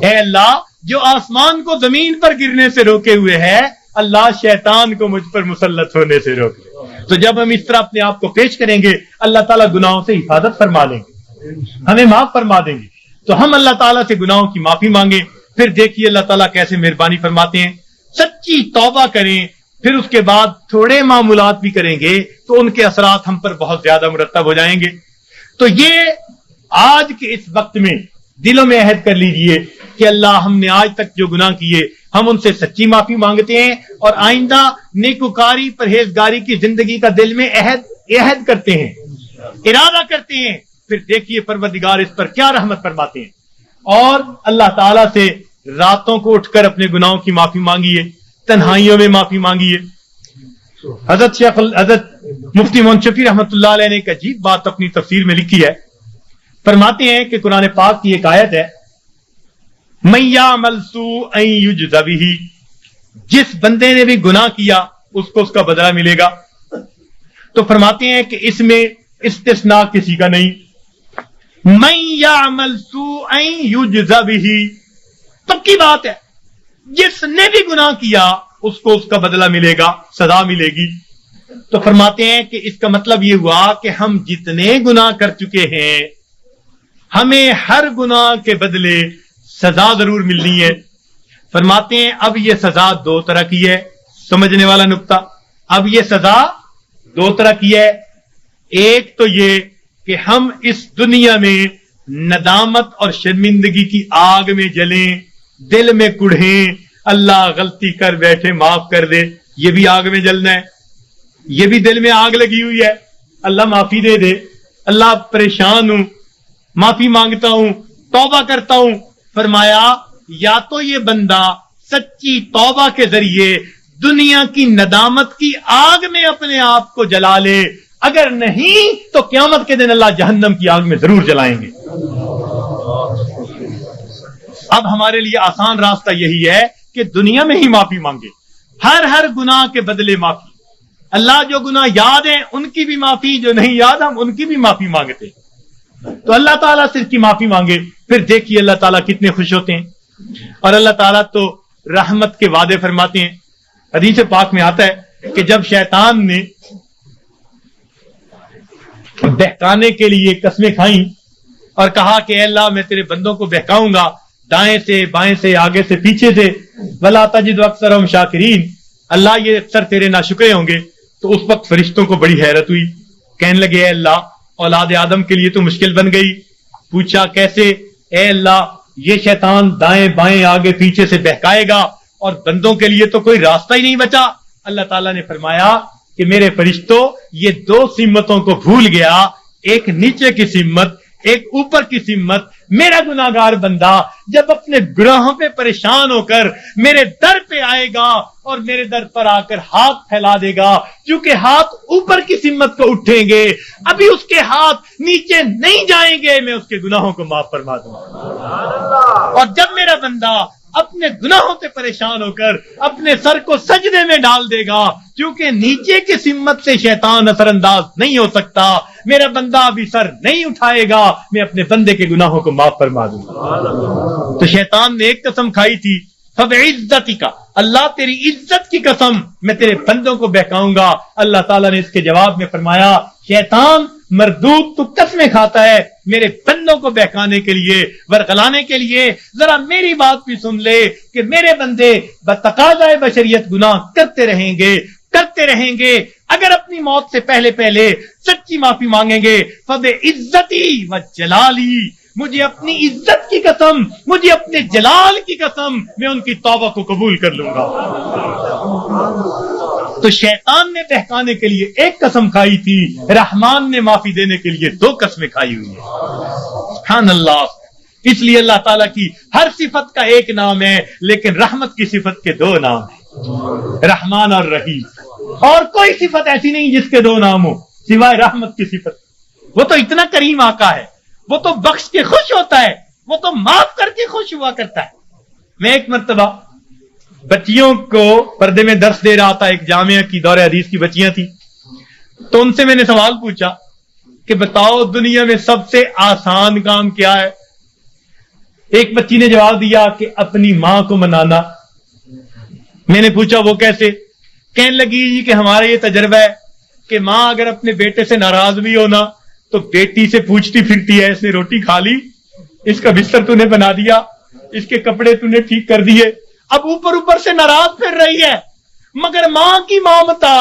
Speaker 1: اے اللہ جو آسمان کو زمین پر گرنے سے روکے ہوئے ہے، اللہ شیطان کو مجھ پر مسلط ہونے سے روک دے. تو جب ہم اس طرح اپنے آپ کو پیش کریں گے اللہ تعالیٰ گناہوں سے حفاظت فرما لیں گے، ہمیں معاف فرما دیں گے. تو ہم اللہ تعالیٰ سے گناہوں کی معافی مانگیں، پھر دیکھیے اللہ تعالیٰ کیسے مہربانی فرماتے ہیں. سچی توبہ کریں، پھر اس کے بعد تھوڑے معمولات بھی کریں گے تو ان کے اثرات ہم پر بہت زیادہ مرتب ہو جائیں گے. تو یہ آج کے اس وقت میں دلوں میں عہد کر لیجئے کہ اللہ ہم نے آج تک جو گناہ کیے ہم ان سے سچی معافی مانگتے ہیں، اور آئندہ نیکوکاری پرہیزگاری کی زندگی کا دل میں عہد کرتے ہیں، ارادہ کرتے ہیں. پھر دیکھیے پروردگار اس پر کیا رحمت فرماتے ہیں. اور اللہ تعالیٰ سے راتوں کو اٹھ کر اپنے گناہوں کی معافی مانگیے، تنہائیوں میں معافی مانگیے. حضرت مفتی محمد شفیع رحمۃ اللہ علیہ نے ایک عجیب بات اپنی تفسیر میں لکھی ہے. فرماتے ہیں کہ قرآن پاک کی ایک آیت ہے، مَن یعمل سوءًا یجز بہ، جس بندے نے بھی گناہ کیا اس کو اس کا بدلہ ملے گا. تو فرماتے ہیں کہ اس میں استثناء کسی کا نہیں. مَن یعمل سوءًا یجز بہ، پکی بات ہے، جس نے بھی گناہ کیا اس کو اس کا بدلہ ملے گا، سزا ملے گی. تو فرماتے ہیں کہ اس کا مطلب یہ ہوا کہ ہم جتنے گناہ کر چکے ہیں ہمیں ہر گناہ کے بدلے سزا ضرور ملنی ہے. فرماتے ہیں اب یہ سزا دو طرح کی ہے، سمجھنے والا نقطہ. اب یہ سزا دو طرح کی ہے. ایک تو یہ کہ ہم اس دنیا میں ندامت اور شرمندگی کی آگ میں جلیں، دل میں کڑھیں، اللہ غلطی کر بیٹھے معاف کر دے، یہ بھی آگ میں جلنا ہے. یہ بھی دل میں آگ لگی ہوئی ہے، اللہ معافی دے دے، اللہ پریشان ہوں، معافی مانگتا ہوں، توبہ کرتا ہوں. فرمایا یا تو یہ بندہ سچی توبہ کے ذریعے دنیا کی ندامت کی آگ میں اپنے آپ کو جلا لے، اگر نہیں تو قیامت کے دن اللہ جہنم کی آگ میں ضرور جلائیں گے۔ اب ہمارے لیے آسان راستہ یہی ہے کہ دنیا میں ہی معافی مانگے، ہر گناہ کے بدلے معافی۔ اللہ جو گناہ یاد ہیں ان کی بھی معافی، جو نہیں یاد ہم ان کی بھی معافی مانگتے، تو اللہ تعالیٰ سے اس کی معافی مانگے، پھر دیکھیے اللہ تعالیٰ کتنے خوش ہوتے ہیں۔ اور اللہ تعالیٰ تو رحمت کے وعدے فرماتے ہیں۔ حدیث پاک میں آتا ہے کہ جب شیطان نے بہکانے کے لیے قسمیں کھائیں اور کہا کہ اے اللہ میں تیرے بندوں کو بہکاؤں گا، دائیں سے بائیں سے آگے سے پیچھے سے، وَلَا تَجِدُ أَكْثَرَهُمْ شَاكِرِينَ، اللہ یہ اکثر تیرے ناشکرے ہوں گے۔ تو اس وقت فرشتوں کو بڑی حیرت ہوئی، کہنے لگے اے اللہ اولاد آدم کے لیے تو مشکل بن گئی۔ پوچھا کیسے؟ اے اللہ یہ شیطان دائیں بائیں آگے پیچھے سے بہکائے گا اور بندوں کے لیے تو کوئی راستہ ہی نہیں بچا۔ اللہ تعالیٰ نے فرمایا کہ میرے فرشتوں یہ دو سمتوں کو بھول گیا، ایک نیچے کی سمت، ایک اوپر کی سمت۔ میرا گناہگار بندہ جب اپنے گناہوں پہ پریشان ہو کر میرے در پہ آئے گا اور میرے در پر آ کر ہاتھ پھیلا دے گا، کیونکہ ہاتھ اوپر کی سمت کو اٹھیں گے، ابھی اس کے ہاتھ نیچے نہیں جائیں گے، میں اس کے گناہوں کو معاف فرما دوں گا۔ اور جب میرا بندہ اپنے گناہوں سے پریشان ہو کر اپنے سر کو سجدے میں ڈال دے گا، کیونکہ نیچے کی سمت سے شیطان اثر انداز نہیں ہو سکتا، میرا بندہ ابھی سر نہیں اٹھائے گا، میں اپنے بندے کے گناہوں کو معاف فرما دوں گا۔ تو شیطان نے ایک قسم کھائی تھی، فَبِعِزَّتِكَ، اللہ تیری عزت کی قسم میں تیرے بندوں کو بہکاؤں گا۔ اللہ تعالیٰ نے اس کے جواب میں فرمایا شیطان مردود تو قسمیں کھاتا ہے میرے بندوں کو بہکانے کے لیے، ورغلانے کے لیے، ذرا میری بات بھی سن لے کہ میرے بندے بتقاضائے بشریت گناہ کرتے رہیں گے، اگر اپنی موت سے پہلے سچی معافی مانگیں گے، فَبِعِزَّتِي وَجَلَالِي، مجھے اپنی عزت کی قسم، مجھے اپنے جلال کی قسم، میں ان کی توبہ کو قبول کر لوں گا۔ تو شیطان نے بہکانے کے لیے ایک قسم کھائی تھی، رحمان نے معافی دینے کے لیے دو قسمیں کھائی ہوئی ہیں۔ سبحان اللہ۔ اس لیے اللہ تعالیٰ کی ہر صفت کا ایک نام ہے، لیکن رحمت کی صفت کے دو نام ہیں، رحمان اور رحیم۔ اور کوئی صفت ایسی نہیں جس کے دو نام ہو سوائے رحمت کی صفت۔ وہ تو اتنا کریم آقا ہے، وہ تو بخش کے خوش ہوتا ہے، وہ تو معاف کر کے خوش ہوا کرتا ہے۔ میں ایک مرتبہ بچیوں کو پردے میں درس دے رہا تھا، ایک جامعہ کی دور حدیث کی بچیاں تھیں، تو ان سے میں نے سوال پوچھا کہ بتاؤ دنیا میں سب سے آسان کام کیا ہے؟ ایک بچی نے جواب دیا کہ اپنی ماں کو منانا۔ میں نے پوچھا وہ کیسے؟ کہنے لگی جی کہ ہمارا یہ تجربہ ہے کہ ماں اگر اپنے بیٹے سے ناراض بھی ہونا تو بیٹی سے پوچھتی پھرتی ہے، اس نے روٹی کھا لی، اس کا بستر تو نے بنا دیا، اس کے کپڑے تو نے ٹھیک کر دیے، اب اوپر سے ناراض پھر رہی ہے، مگر ماں کی مامتا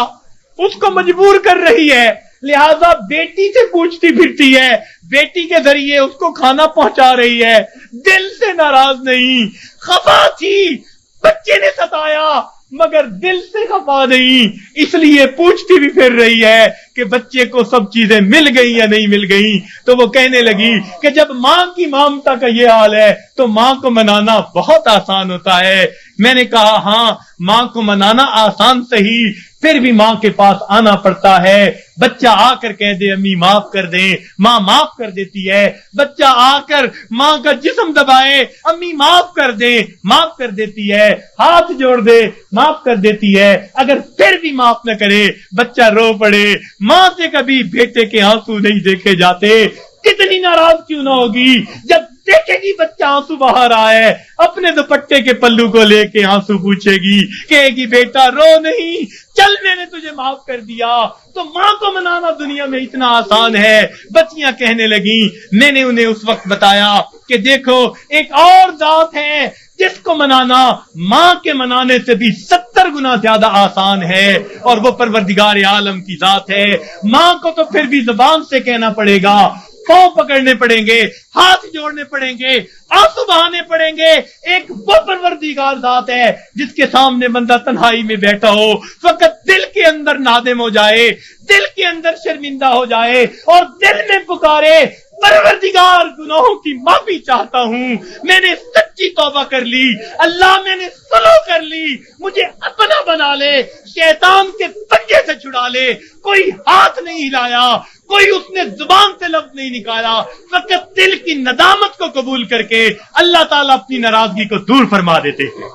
Speaker 1: اس کو مجبور کر رہی ہے، لہذا بیٹی سے پوچھتی پھرتی ہے، بیٹی کے ذریعے اس کو کھانا پہنچا رہی ہے، دل سے ناراض نہیں، خفا تھی، بچے نے ستایا مگر دل سے خفا نہیں، اس لیے پوچھتی بھی پھر رہی ہے کہ بچے کو سب چیزیں مل گئی یا نہیں مل گئی۔ تو وہ کہنے لگی کہ جب ماں کی مامتا کا یہ حال ہے تو ماں کو منانا بہت آسان ہوتا ہے۔ میں نے کہا ہاں ماں کو منانا آسان صحیح، پھر بھی ماں کے پاس آنا پڑتا ہے۔ بچہ آ کر کہہ دے امی معاف کر دیں، ماں معاف کر دیتی ہے۔ بچہ آ کر ماں کا جسم دبائے، امی معاف کر دیں، معاف کر دیتی ہے۔ ہاتھ جوڑ دے، معاف کر دیتی ہے۔ اگر پھر بھی معاف نہ کرے، بچہ رو پڑے، ماں سے کبھی بیٹے کے آنسو نہیں دیکھے جاتے، کتنی ناراض کیوں نہ ہوگی جب دیکھے گی بچہ آنسو بہا رہا ہے، اپنے دوپٹے کے پلو کو لے کے آنسو پوچھے گی، کہے گی بیٹا رو نہیں، چل میں نے تجھے معاف کر دیا۔ تو ماں کو منانا دنیا میں اتنا آسان ہے۔ بچیاں کہنے لگیں، میں نے انہیں اس وقت بتایا کہ دیکھو ایک اور ذات ہے جس کو منانا ماں کے منانے سے بھی 70 گنا زیادہ آسان ہے، اور وہ پروردگار عالم کی ذات ہے۔ ماں کو تو پھر بھی زبان سے کہنا پڑے گا، پاؤں پکڑنے پڑیں گے، ہاتھ جوڑنے پڑیں گے، آنسو بہانے پڑیں گے۔ ایک وہ پروردگار ذات ہے جس کے سامنے بندہ تنہائی میں بیٹھا ہو، فقط دل کے اندر نادم ہو جائے، دل کے اندر شرمندہ ہو جائے اور دل میں پکارے پروردگار گناہوں کی معافی چاہتا ہوں، میں نے سچی توبہ کر لی، اللہ میں نے سلو کر لی، مجھے اپنا بنا لے، شیطان کے پنجے سے چھڑا لے۔ کوئی ہاتھ نہیں ہلایا، کوئی اس نے زبان سے لفظ نہیں نکالا، فقط دل کی ندامت کو قبول کر کے اللہ تعالیٰ اپنی ناراضگی کو دور فرما دیتے ہیں۔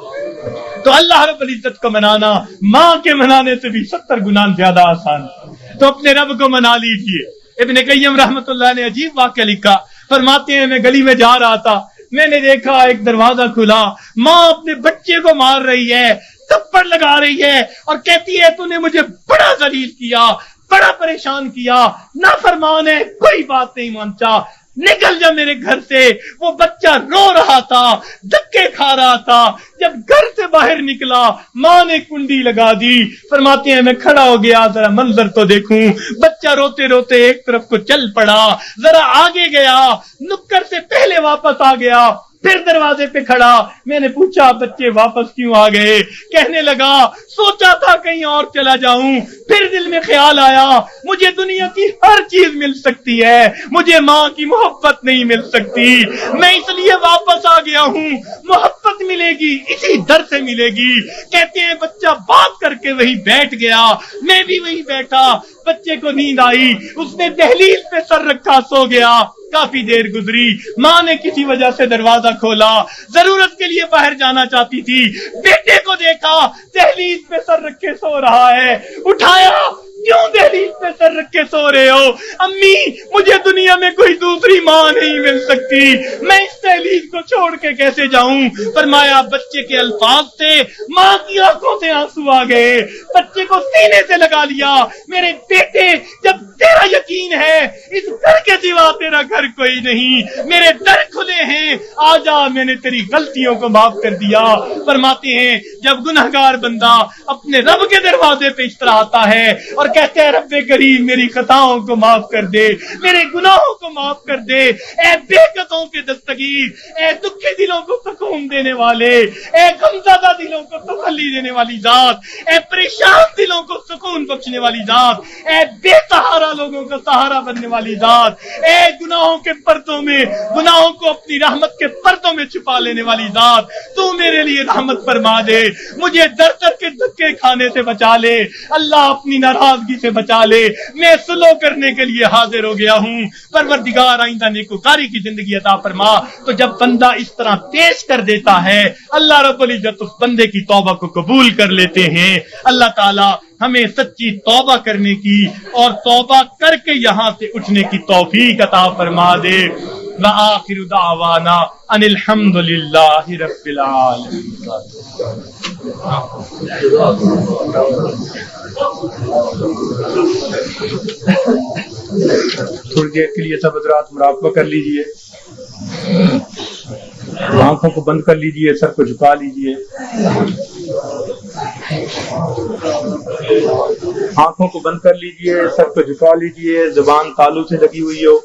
Speaker 1: تو اللہ رب العزت کو منانا ماں کے منانے سے بھی 70 گنا زیادہ آسان ہے، تو اپنے رب کو منا لیجئے۔ ابن قیم رحمت اللہ نے عجیب واقعہ لکھا، فرماتے ہیں میں گلی میں جا رہا تھا، میں نے دیکھا ایک دروازہ کھلا، ماں اپنے بچے کو مار رہی ہے، تھپڑ لگا رہی ہے اور کہتی ہے تو نے مجھے بڑا ذلیل کیا، بڑا پریشان کیا، نافرمان ہے، کوئی بات نہیں مانتا، نکل جا میرے گھر سے۔ وہ بچہ رو رہا تھا، دھکے کھا رہا تھا، جب گھر سے باہر نکلا ماں نے کنڈی لگا دی۔ فرماتے ہیں میں کھڑا ہو گیا ذرا منظر تو دیکھوں، بچہ روتے روتے ایک طرف کو چل پڑا، ذرا آگے گیا، نکر سے پہلے واپس آ گیا، پھر دروازے پہ کھڑا، میں نے پوچھا بچے واپس کیوں آ گئے؟ کہنے لگا سوچا تھا کہیں اور چلا جاؤں، پھر دل میں خیال آیا مجھے دنیا کی ہر چیز مل سکتی ہے، مجھے ماں کی محبت نہیں مل سکتی، میں اس لیے واپس آ گیا ہوں، محبت ملے گی اسی در سے ملے گی۔ کہتے ہیں بچہ بات کر کے وہی بیٹھ گیا، میں بھی وہی بیٹھا، بچے کو نیند آئی، اس نے دہلیز پہ سر رکھا سو گیا۔ کافی دیر گزری، ماں نے کسی وجہ سے دروازہ کھولا، ضرورت کے لیے باہر جانا چاہتی تھی، بیٹے کو دیکھا دہلیز پہ سر رکھے سو رہا ہے، اٹھایا، کیوں دہلیز پہ سر رکھ کے سو رہے ہو؟ امی مجھے دنیا میں کوئی دوسری ماں نہیں مل سکتی، میں اس دہلیز کو چھوڑ کے کیسے جاؤں؟ فرمایا بچے کے الفاظ سے ماں کی آنکھوں سے آنسو آ گئے، بچے کو سینے سے لگا لیا، میرے بیٹے جب تیرا یقین ہے اس گھر کے سوا تیرا گھر کوئی نہیں، میرے در کھلے ہیں، آ جا، میں نے تیری غلطیوں کو معاف کر دیا۔ فرماتے ہیں جب گنہگار بندہ اپنے رب کے دروازے پہ اس طرح آتا ہے اور کہتے ہیں رب کریم میری خطاؤں کو معاف کر دے، میرے گناہوں کو معاف کر دے، اے بے قصوں کے دستگیر، اے دکھی دلوں کو سکون دینے والے، اے غمزدہ دلوں کو تسلی دینے والی ذات، اے پریشان دلوں کو سکون بخشنے والی ذات، اے بے سہارا لوگوں کا سہارا بننے والی ذات، اے گناہوں کے پردوں میں گناہوں کو اپنی رحمت کے پردوں میں چھپا لینے والی ذات، تو میرے لیے رحمت فرما دے، مجھے در در کے دھکے کھانے سے بچا لے، اللہ اپنی ناراضگی سے بچا لے، میں سلو کرنے کے لیے حاضر ہو گیا ہوں، پروردگار آئندہ نیکوکاری کی زندگی عطا فرما۔ تو جب بندہ اس طرح پیش کر دیتا ہے اللہ رب العزت اس بندے کی توبہ کو قبول کر لیتے ہیں۔ اللہ تعالی ہمیں سچی توبہ کرنے کی اور توبہ کر کے یہاں سے اٹھنے کی توفیق عطا فرما دے۔ وآخر دعوانا ان الحمد للہ رب العالمین۔ تھوڑی دیر کے لیے سب حضرات مراقبہ کر لیجئے، آنکھوں کو بند کر لیجئے، سر کو جھکا لیجئے، آنکھوں کو بند کر لیجئے، سر کو جھکا لیجئے، زبان تالو سے لگی ہوئی ہو،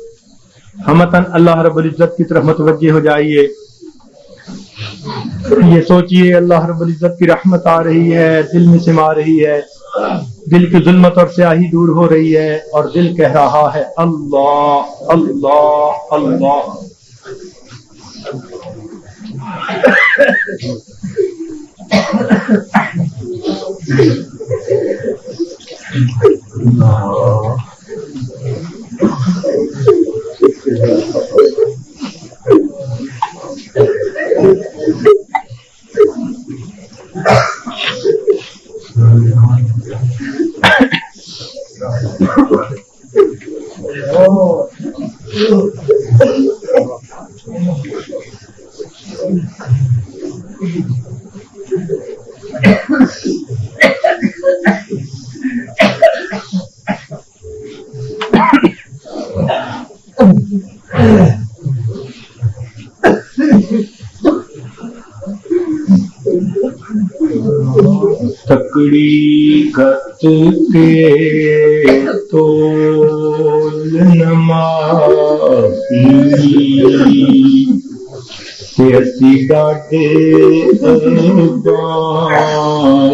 Speaker 1: ہمتاً اللہ رب العزت کی طرف متوجہ ہو جائیے، یہ سوچئے اللہ رب العزت کی رحمت آ رہی ہے، دل میں سما رہی ہے، دل کی ظلمت اور سیاہی دور ہو رہی ہے اور دل کہہ رہا ہے اللہ اللہ اللہ۔ تکڑی گت کے تول نمافی کیسی ڈاڈے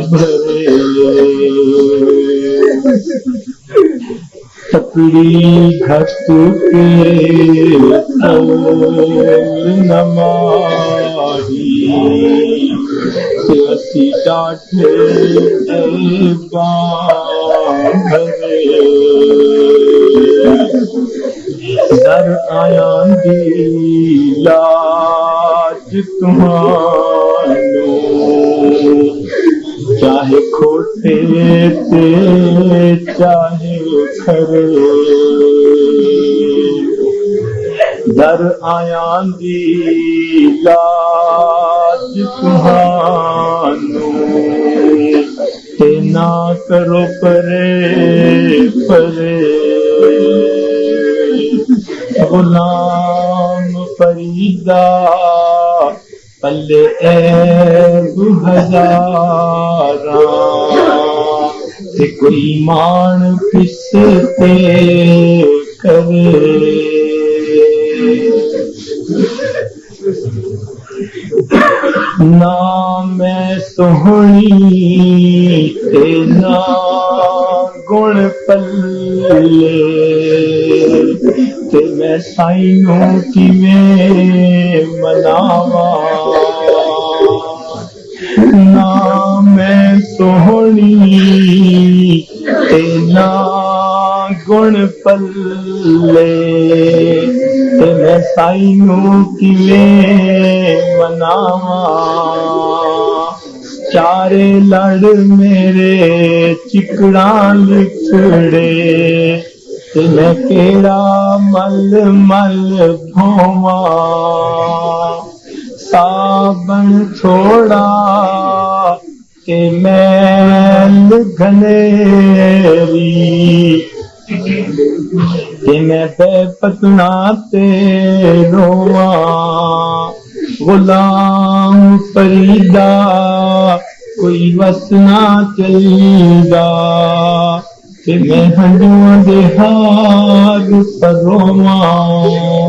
Speaker 1: بھرے
Speaker 2: تکڑی گھٹ کے نماہی اسی ڈاٹھے بھرے در آیاں دی لاج تمہانو چاہے کھوٹے تے چاہے کھرے در آیاں دی لاج تمہانو تے نہ کرو پرے پرے غلام فریدا پلے عیب ہزاراں تے کوئی مان پستے کرے نہ میں سہنی تے نہ گن پلے تے میں سائنوں کیویں مناواں نہ میں سہنی تے نہ گن پلے تے میں سائنوں کیویں مناواں چارے لڑ میرے چکڑاں لکھڑے تے میں کیڑا مل مل بھوواں صابن چھوڑا کہ میل گھنیری کہ میں بے پتنا تے رواں غلام فریدا کوئی وسنا چلدا کہ میں ہنجواں دے ہار پر رواں